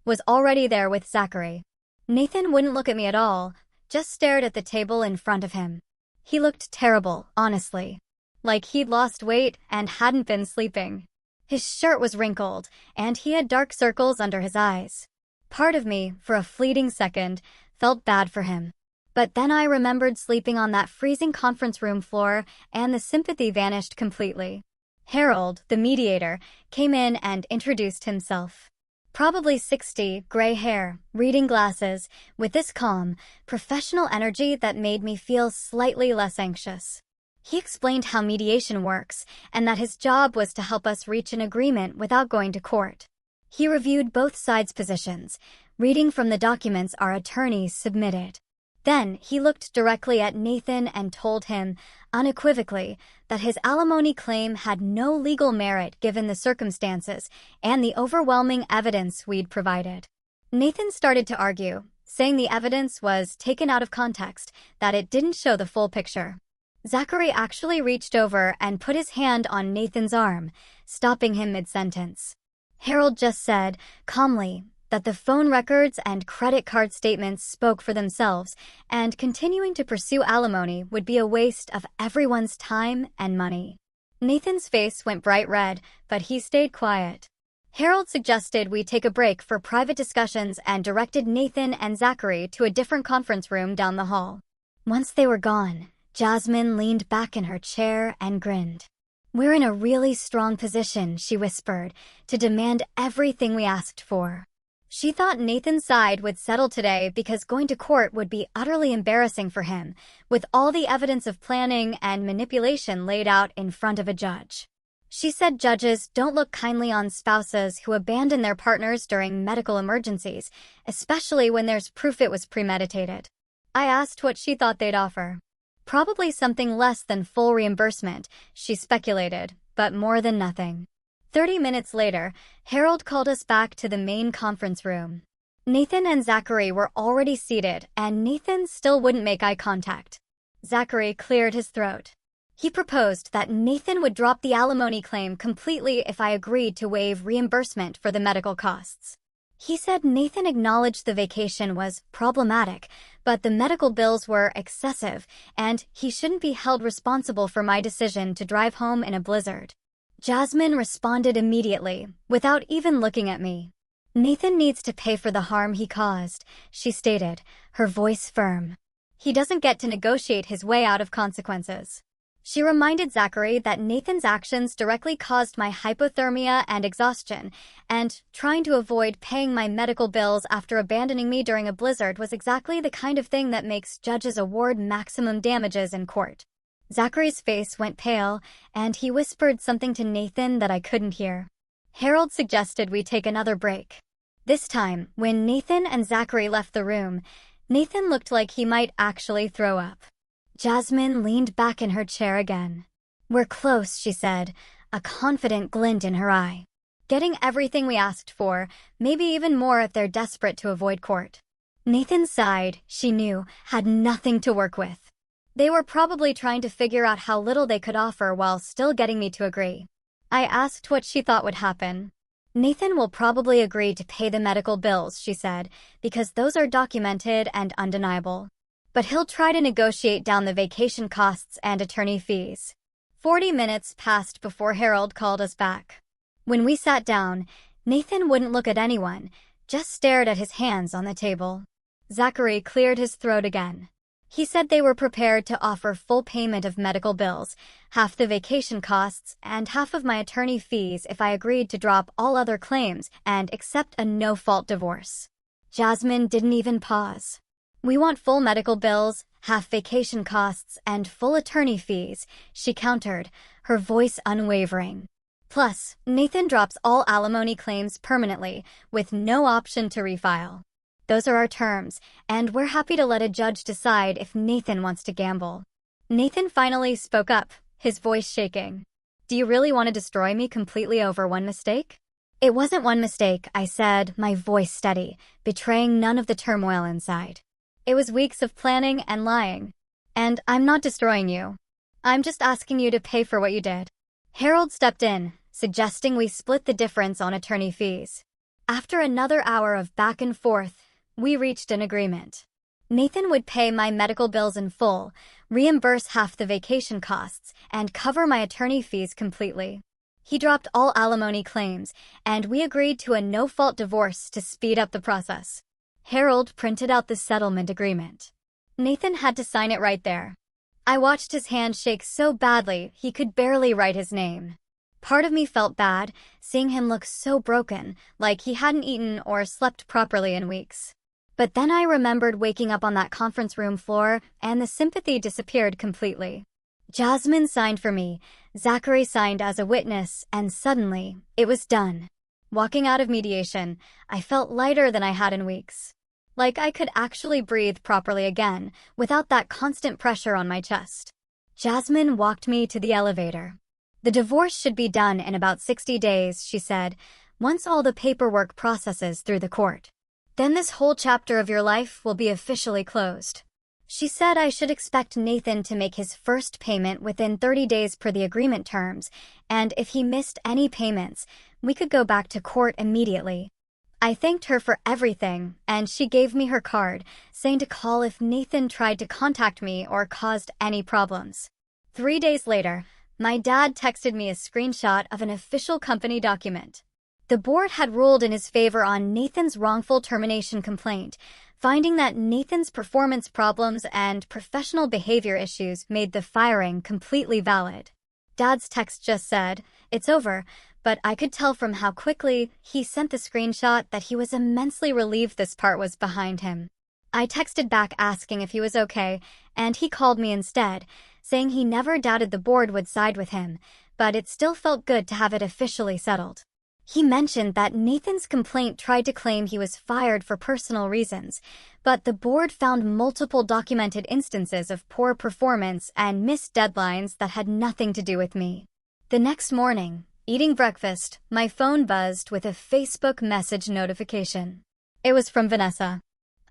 S1: was already there with Zachary. Nathan wouldn't look at me at all, just stared at the table in front of him. He looked terrible, honestly. Like he'd lost weight and hadn't been sleeping. His shirt was wrinkled, and he had dark circles under his eyes. Part of me, for a fleeting second, felt bad for him. But then I remembered sleeping on that freezing conference room floor, and the sympathy vanished completely. Harold, the mediator, came in and introduced himself. Probably 60, gray hair, reading glasses, with this calm, professional energy that made me feel slightly less anxious. He explained how mediation works and that his job was to help us reach an agreement without going to court. He reviewed both sides' positions, reading from the documents our attorneys submitted. Then he looked directly at Nathan and told him, unequivocally, that his alimony claim had no legal merit given the circumstances and the overwhelming evidence we'd provided. Nathan started to argue, saying the evidence was taken out of context, that it didn't show the full picture. Zachary actually reached over and put his hand on Nathan's arm, stopping him mid-sentence. Harold just said, calmly, that the phone records and credit card statements spoke for themselves, and continuing to pursue alimony would be a waste of everyone's time and money. Nathan's face went bright red, but he stayed quiet. Harold suggested we take a break for private discussions and directed Nathan and Zachary to a different conference room down the hall. Once they were gone, Jasmine leaned back in her chair and grinned. "We're in a really strong position," she whispered, "to demand everything we asked for." She thought Nathan's side would settle today because going to court would be utterly embarrassing for him, with all the evidence of planning and manipulation laid out in front of a judge. She said judges don't look kindly on spouses who abandon their partners during medical emergencies, especially when there's proof it was premeditated. I asked what she thought they'd offer. Probably something less than full reimbursement, she speculated, but more than nothing. 30 minutes later, Harold called us back to the main conference room. Nathan and Zachary were already seated, and Nathan still wouldn't make eye contact. Zachary cleared his throat. He proposed that Nathan would drop the alimony claim completely if I agreed to waive reimbursement for the medical costs. He said Nathan acknowledged the vacation was problematic, but the medical bills were excessive, and he shouldn't be held responsible for my decision to drive home in a blizzard. Jasmine responded immediately, without even looking at me. "Nathan needs to pay for the harm he caused," she stated, her voice firm. "He doesn't get to negotiate his way out of consequences." She reminded Zachary that Nathan's actions directly caused my hypothermia and exhaustion, and trying to avoid paying my medical bills after abandoning me during a blizzard was exactly the kind of thing that makes judges award maximum damages in court. Zachary's face went pale, and he whispered something to Nathan that I couldn't hear. Harold suggested we take another break. This time, when Nathan and Zachary left the room, Nathan looked like he might actually throw up. Jasmine leaned back in her chair again. "We're close," she said, a confident glint in her eye. "Getting everything we asked for, maybe even more if they're desperate to avoid court." Nathan's side, she knew, had nothing to work with. They were probably trying to figure out how little they could offer while still getting me to agree. I asked what she thought would happen. "Nathan will probably agree to pay the medical bills," she said, "because those are documented and undeniable. But he'll try to negotiate down the vacation costs and attorney fees." 40 minutes passed before Harold called us back. When we sat down, Nathan wouldn't look at anyone, just stared at his hands on the table. Zachary cleared his throat again. He said they were prepared to offer full payment of medical bills, half the vacation costs, and half of my attorney fees if I agreed to drop all other claims and accept a no-fault divorce. Jasmine didn't even pause. "We want full medical bills, half vacation costs, and full attorney fees," she countered, her voice unwavering. "Plus, Nathan drops all alimony claims permanently, with no option to refile. Those are our terms, and we're happy to let a judge decide if Nathan wants to gamble." Nathan finally spoke up, his voice shaking. "Do you really want to destroy me completely over one mistake?" "It wasn't one mistake," I said, my voice steady, betraying none of the turmoil inside. "It was weeks of planning and lying. And I'm not destroying you. I'm just asking you to pay for what you did." Harold stepped in, suggesting we split the difference on attorney fees. After another hour of back and forth, we reached an agreement. Nathan would pay my medical bills in full, reimburse half the vacation costs, and cover my attorney fees completely. He dropped all alimony claims, and we agreed to a no-fault divorce to speed up the process. Harold printed out the settlement agreement. Nathan had to sign it right there. I watched his hand shake so badly he could barely write his name. Part of me felt bad, seeing him look so broken, like he hadn't eaten or slept properly in weeks. But then I remembered waking up on that conference room floor, and the sympathy disappeared completely. Jasmine signed for me, Zachary signed as a witness, and suddenly, it was done. Walking out of mediation, I felt lighter than I had in weeks. Like I could actually breathe properly again, without that constant pressure on my chest. Jasmine walked me to the elevator. The divorce should be done in about 60 days, she said, once all the paperwork processes through the court. Then this whole chapter of your life will be officially closed. She said I should expect Nathan to make his first payment within 30 days per the agreement terms, and if he missed any payments, we could go back to court immediately. I thanked her for everything, and she gave me her card, saying to call if Nathan tried to contact me or caused any problems. 3 days later, my dad texted me a screenshot of an official company document. The board had ruled in his favor on Nathan's wrongful termination complaint, finding that Nathan's performance problems and professional behavior issues made the firing completely valid. Dad's text just said, "It's over," but I could tell from how quickly he sent the screenshot that he was immensely relieved this part was behind him. I texted back asking if he was okay, and he called me instead, saying he never doubted the board would side with him, but it still felt good to have it officially settled. He mentioned that Nathan's complaint tried to claim he was fired for personal reasons, but the board found multiple documented instances of poor performance and missed deadlines that had nothing to do with me. The next morning, eating breakfast, my phone buzzed with a Facebook message notification. It was from Vanessa.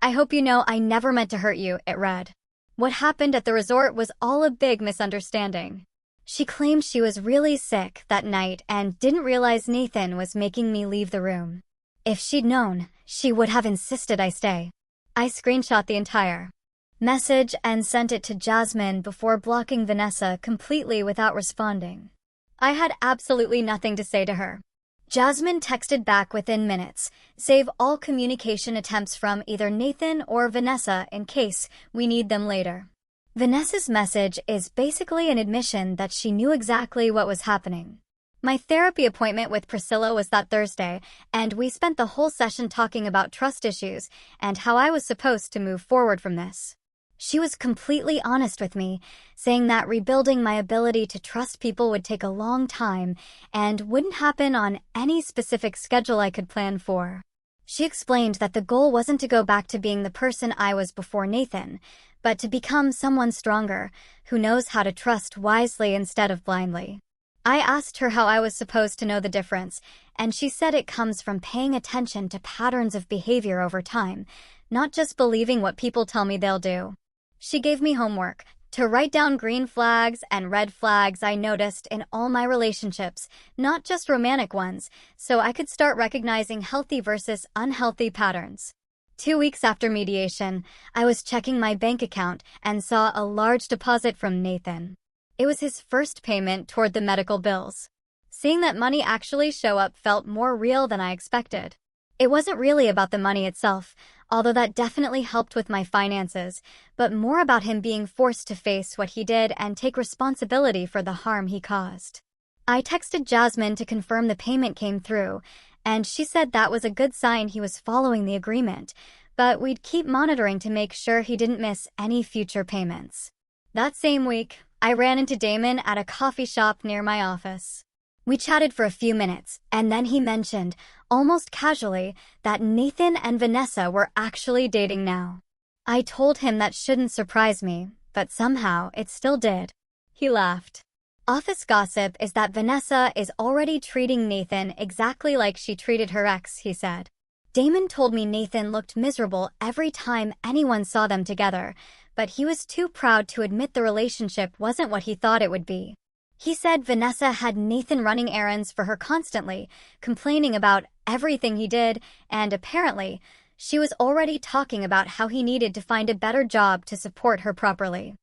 S1: "I hope you know I never meant to hurt you," it read. "What happened at the resort was all a big misunderstanding." She claimed she was really sick that night and didn't realize Nathan was making me leave the room. If she'd known, she would have insisted I stay. I screenshot the entire message and sent it to Jasmine before blocking Vanessa completely without responding. I had absolutely nothing to say to her. Jasmine texted back within minutes, "Save all communication attempts from either Nathan or Vanessa in case we need them later." Vanessa's message is basically an admission that she knew exactly what was happening. My therapy appointment with Priscilla was that Thursday, and we spent the whole session talking about trust issues and how I was supposed to move forward from this. She was completely honest with me, saying that rebuilding my ability to trust people would take a long time and wouldn't happen on any specific schedule I could plan for. She explained that the goal wasn't to go back to being the person I was before Nathan, but to become someone stronger, who knows how to trust wisely instead of blindly. I asked her how I was supposed to know the difference, and she said it comes from paying attention to patterns of behavior over time, not just believing what people tell me they'll do. She gave me homework to write down green flags and red flags I noticed in all my relationships, not just romantic ones, so I could start recognizing healthy versus unhealthy patterns. 2 weeks after mediation, I was checking my bank account and saw a large deposit from Nathan. It was his first payment toward the medical bills. Seeing that money actually show up felt more real than I expected. It wasn't really about the money itself, although that definitely helped with my finances, but more about him being forced to face what he did and take responsibility for the harm he caused. I texted Jasmine to confirm the payment came through, and she said that was a good sign he was following the agreement, but we'd keep monitoring to make sure he didn't miss any future payments. That same week, I ran into Damon at a coffee shop near my office. We chatted for a few minutes, and then he mentioned, almost casually, that Nathan and Vanessa were actually dating now. I told him that shouldn't surprise me, but somehow it still did. He laughed. Office gossip is that Vanessa is already treating Nathan exactly like she treated her ex, he said. Damon told me Nathan looked miserable every time anyone saw them together, but he was too proud to admit the relationship wasn't what he thought it would be. He said Vanessa had Nathan running errands for her constantly, complaining about everything he did, and apparently, she was already talking about how he needed to find a better job to support her properly.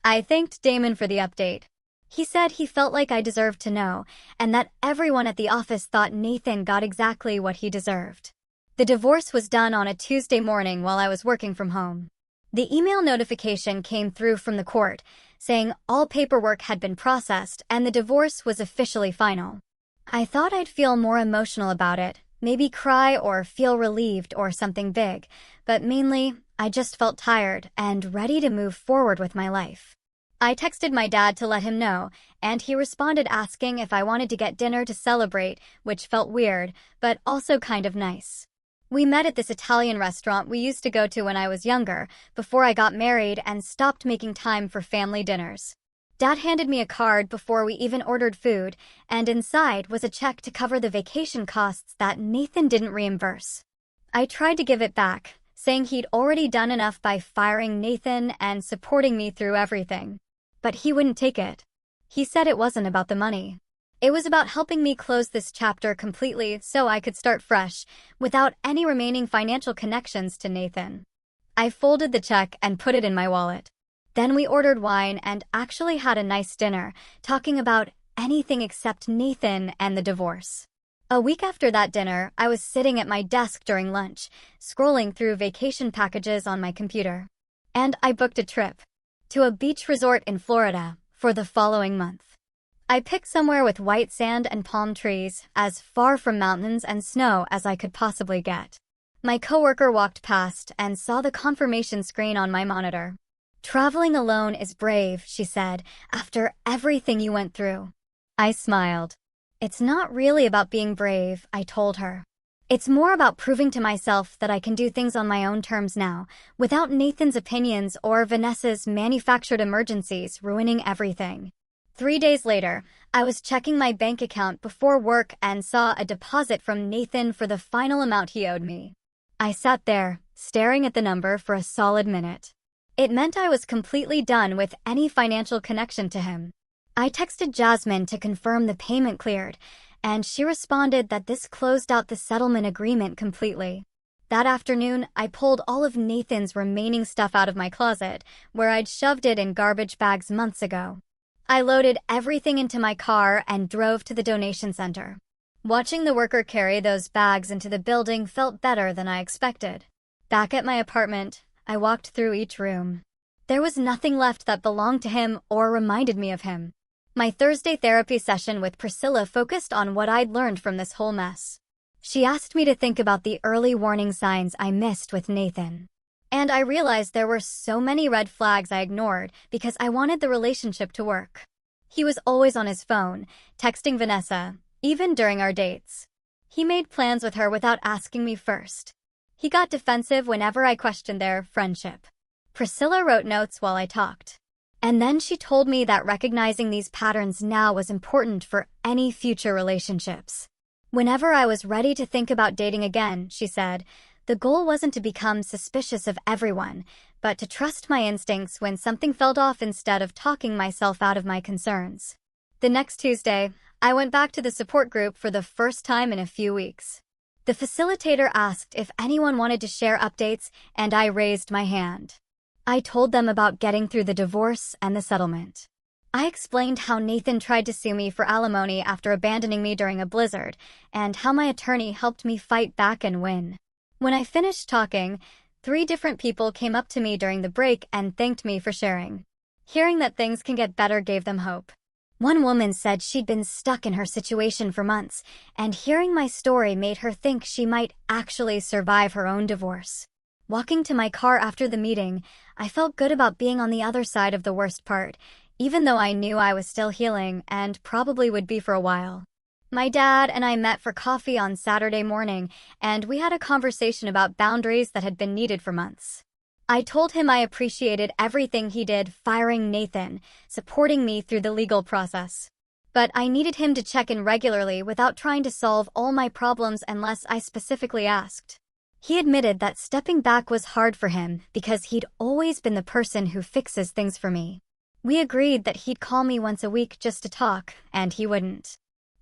S1: I thanked Damon for the update. He said he felt like I deserved to know, and that everyone at the office thought Nathan got exactly what he deserved. The divorce was done on a Tuesday morning while I was working from home. The email notification came through from the court, saying all paperwork had been processed and the divorce was officially final. I thought I'd feel more emotional about it, maybe cry or feel relieved or something big, but mainly, I just felt tired and ready to move forward with my life. I texted my dad to let him know, and he responded asking if I wanted to get dinner to celebrate, which felt weird, but also kind of nice. We met at this Italian restaurant we used to go to when I was younger, before I got married and stopped making time for family dinners. Dad handed me a card before we even ordered food, and inside was a check to cover the vacation costs that Nathan didn't reimburse. I tried to give it back, saying he'd already done enough by firing Nathan and supporting me through everything. But he wouldn't take it. He said it wasn't about the money. It was about helping me close this chapter completely so I could start fresh, without any remaining financial connections to Nathan. I folded the check and put it in my wallet. Then we ordered wine and actually had a nice dinner, talking about anything except Nathan and the divorce. A week after that dinner, I was sitting at my desk during lunch, scrolling through vacation packages on my computer. And I booked a trip to a beach resort in Florida for the following month. I picked somewhere with white sand and palm trees, as far from mountains and snow as I could possibly get. My coworker walked past and saw the confirmation screen on my monitor. "Traveling alone is brave," she said, "after everything you went through." I smiled. "It's not really about being brave," I told her. "It's more about proving to myself that I can do things on my own terms now, without Nathan's opinions or Vanessa's manufactured emergencies ruining everything." 3 days later, I was checking my bank account before work and saw a deposit from Nathan for the final amount he owed me. I sat there, staring at the number for a solid minute. It meant I was completely done with any financial connection to him. I texted Jasmine to confirm the payment cleared, and she responded that this closed out the settlement agreement completely. That afternoon, I pulled all of Nathan's remaining stuff out of my closet, where I'd shoved it in garbage bags months ago. I loaded everything into my car and drove to the donation center. Watching the worker carry those bags into the building felt better than I expected. Back at my apartment, I walked through each room. There was nothing left that belonged to him or reminded me of him. My Thursday therapy session with Priscilla focused on what I'd learned from this whole mess. She asked me to think about the early warning signs I missed with Nathan. And I realized there were so many red flags I ignored because I wanted the relationship to work. He was always on his phone, texting Vanessa, even during our dates. He made plans with her without asking me first. He got defensive whenever I questioned their friendship. Priscilla wrote notes while I talked. And then she told me that recognizing these patterns now was important for any future relationships. Whenever I was ready to think about dating again, she said, the goal wasn't to become suspicious of everyone, but to trust my instincts when something felt off instead of talking myself out of my concerns. The next Tuesday, I went back to the support group for the first time in a few weeks. The facilitator asked if anyone wanted to share updates, and I raised my hand. I told them about getting through the divorce and the settlement. I explained how Nathan tried to sue me for alimony after abandoning me during a blizzard, and how my attorney helped me fight back and win. When I finished talking, 3 different people came up to me during the break and thanked me for sharing. Hearing that things can get better gave them hope. One woman said she'd been stuck in her situation for months, and hearing my story made her think she might actually survive her own divorce. Walking to my car after the meeting, I felt good about being on the other side of the worst part, even though I knew I was still healing and probably would be for a while. My dad and I met for coffee on Saturday morning, and we had a conversation about boundaries that had been needed for months. I told him I appreciated everything he did firing Nathan, supporting me through the legal process. But I needed him to check in regularly without trying to solve all my problems unless I specifically asked. He admitted that stepping back was hard for him because he'd always been the person who fixes things for me. We agreed that he'd call me once a week just to talk, and he wouldn't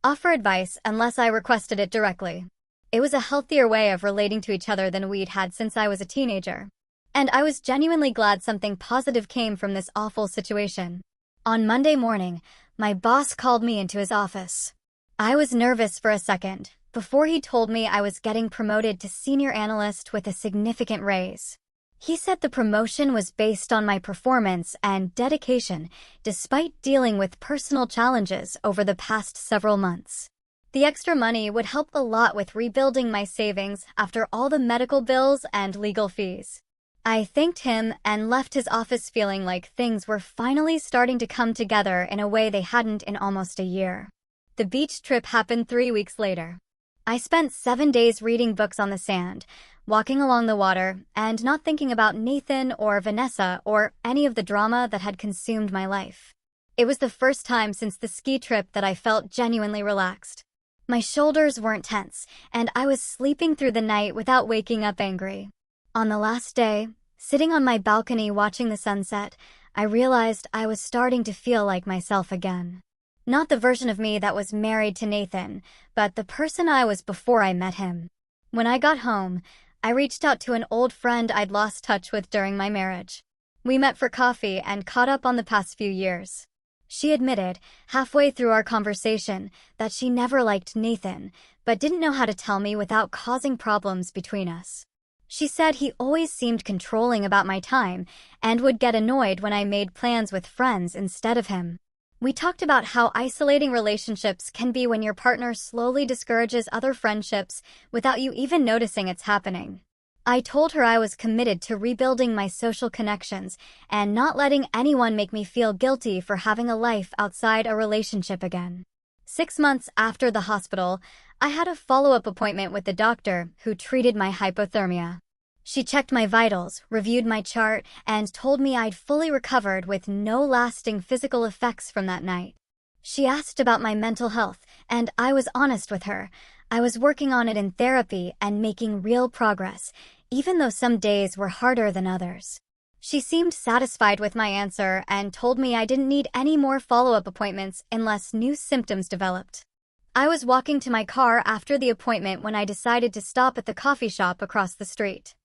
S1: offer advice unless I requested it directly. It was a healthier way of relating to each other than we'd had since I was a teenager. And I was genuinely glad something positive came from this awful situation. On Monday morning, my boss called me into his office. I was nervous for a second, before he told me I was getting promoted to senior analyst with a significant raise. He said the promotion was based on my performance and dedication, despite dealing with personal challenges over the past several months. The extra money would help a lot with rebuilding my savings after all the medical bills and legal fees. I thanked him and left his office feeling like things were finally starting to come together in a way they hadn't in almost a year. The beach trip happened 3 weeks later. I spent 7 days reading books on the sand, walking along the water, and not thinking about Nathan or Vanessa or any of the drama that had consumed my life. It was the first time since the ski trip that I felt genuinely relaxed. My shoulders weren't tense, and I was sleeping through the night without waking up angry. On the last day, sitting on my balcony watching the sunset, I realized I was starting to feel like myself again. Not the version of me that was married to Nathan, but the person I was before I met him. When I got home, I reached out to an old friend I'd lost touch with during my marriage. We met for coffee and caught up on the past few years. She admitted, halfway through our conversation, that she never liked Nathan, but didn't know how to tell me without causing problems between us. She said he always seemed controlling about my time and would get annoyed when I made plans with friends instead of him. We talked about how isolating relationships can be when your partner slowly discourages other friendships without you even noticing it's happening. I told her I was committed to rebuilding my social connections and not letting anyone make me feel guilty for having a life outside a relationship again. 6 months after the hospital, I had a follow-up appointment with the doctor who treated my hypothermia. She checked my vitals, reviewed my chart, and told me I'd fully recovered with no lasting physical effects from that night. She asked about my mental health, and I was honest with her. I was working on it in therapy and making real progress, even though some days were harder than others. She seemed satisfied with my answer and told me I didn't need any more follow-up appointments unless new symptoms developed. I was walking to my car after the appointment when I decided to stop at the coffee shop across the street.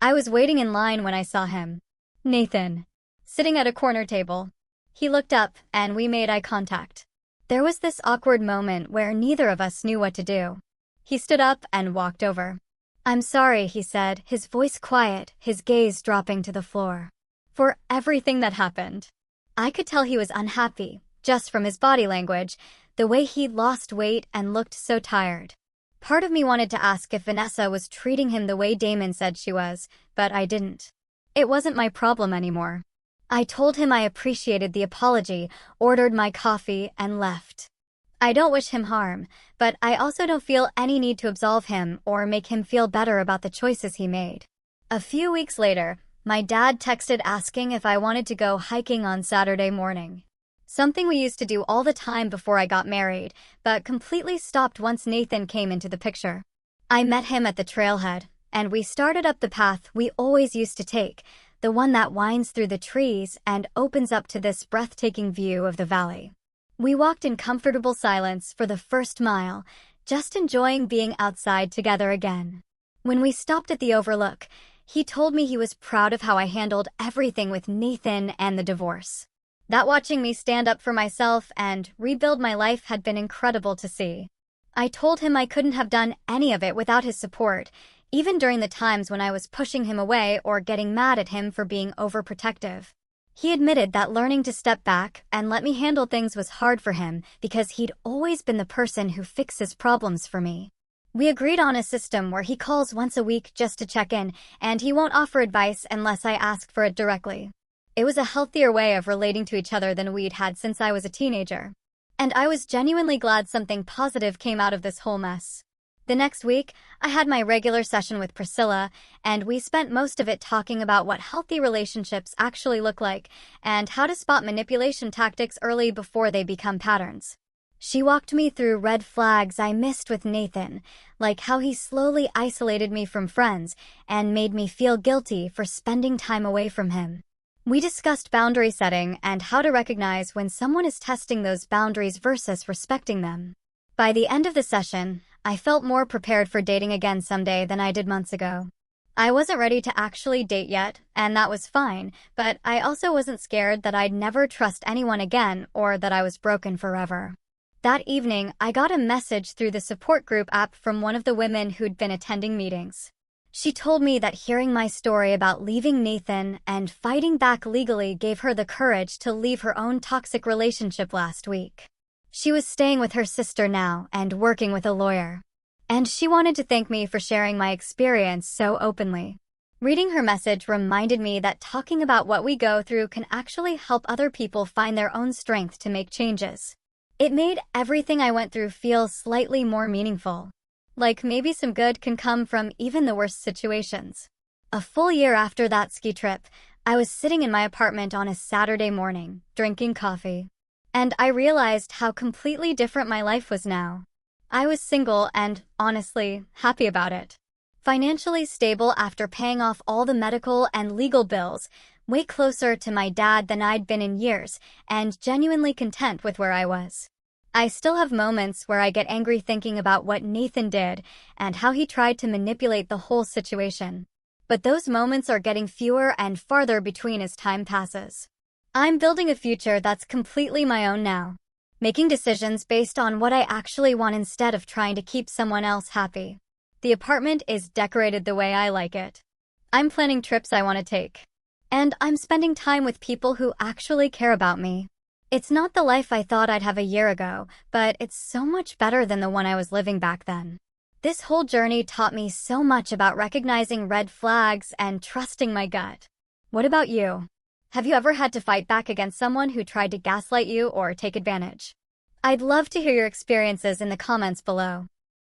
S1: I was waiting in line when I saw him. Nathan. Sitting at a corner table. He looked up and we made eye contact. There was this awkward moment where neither of us knew what to do. He stood up and walked over. "I'm sorry," he said, his voice quiet, his gaze dropping to the floor. "For everything that happened." I could tell he was unhappy, just from his body language, the way he'd lost weight and looked so tired. Part of me wanted to ask if Vanessa was treating him the way Damon said she was, but I didn't. It wasn't my problem anymore. I told him I appreciated the apology, ordered my coffee, and left. I don't wish him harm, but I also don't feel any need to absolve him or make him feel better about the choices he made. A few weeks later, my dad texted asking if I wanted to go hiking on Saturday morning. Something we used to do all the time before I got married, but completely stopped once Nathan came into the picture. I met him at the trailhead, and we started up the path we always used to take, the one that winds through the trees and opens up to this breathtaking view of the valley. We walked in comfortable silence for the first mile, just enjoying being outside together again. When we stopped at the overlook, he told me he was proud of how I handled everything with Nathan and the divorce. That watching me stand up for myself and rebuild my life had been incredible to see. I told him I couldn't have done any of it without his support, even during the times when I was pushing him away or getting mad at him for being overprotective. He admitted that learning to step back and let me handle things was hard for him because he'd always been the person who fixes problems for me. We agreed on a system where he calls once a week just to check in, and he won't offer advice unless I ask for it directly. It was a healthier way of relating to each other than we'd had since I was a teenager. And I was genuinely glad something positive came out of this whole mess. The next week, I had my regular session with Priscilla, and we spent most of it talking about what healthy relationships actually look like and how to spot manipulation tactics early before they become patterns. She walked me through red flags I missed with Nathan, like how he slowly isolated me from friends and made me feel guilty for spending time away from him. We discussed boundary setting and how to recognize when someone is testing those boundaries versus respecting them. By the end of the session, I felt more prepared for dating again someday than I did months ago. I wasn't ready to actually date yet, and that was fine, but I also wasn't scared that I'd never trust anyone again or that I was broken forever. That evening, I got a message through the support group app from one of the women who'd been attending meetings. She told me that hearing my story about leaving Nathan and fighting back legally gave her the courage to leave her own toxic relationship last week. She was staying with her sister now and working with a lawyer. And she wanted to thank me for sharing my experience so openly. Reading her message reminded me that talking about what we go through can actually help other people find their own strength to make changes. It made everything I went through feel slightly more meaningful. Like maybe some good can come from even the worst situations. A full year after that ski trip, I was sitting in my apartment on a Saturday morning, drinking coffee. And I realized how completely different my life was now. I was single and, honestly, happy about it. Financially stable after paying off all the medical and legal bills, way closer to my dad than I'd been in years, and genuinely content with where I was. I still have moments where I get angry thinking about what Nathan did and how he tried to manipulate the whole situation. But those moments are getting fewer and farther between as time passes. I'm building a future that's completely my own now, making decisions based on what I actually want instead of trying to keep someone else happy. The apartment is decorated the way I like it. I'm planning trips I want to take. And I'm spending time with people who actually care about me. It's not the life I thought I'd have a year ago, but it's so much better than the one I was living back then. This whole journey taught me so much about recognizing red flags and trusting my gut. What about you? Have you ever had to fight back against someone who tried to gaslight you or take advantage? I'd love to hear your experiences in the comments below.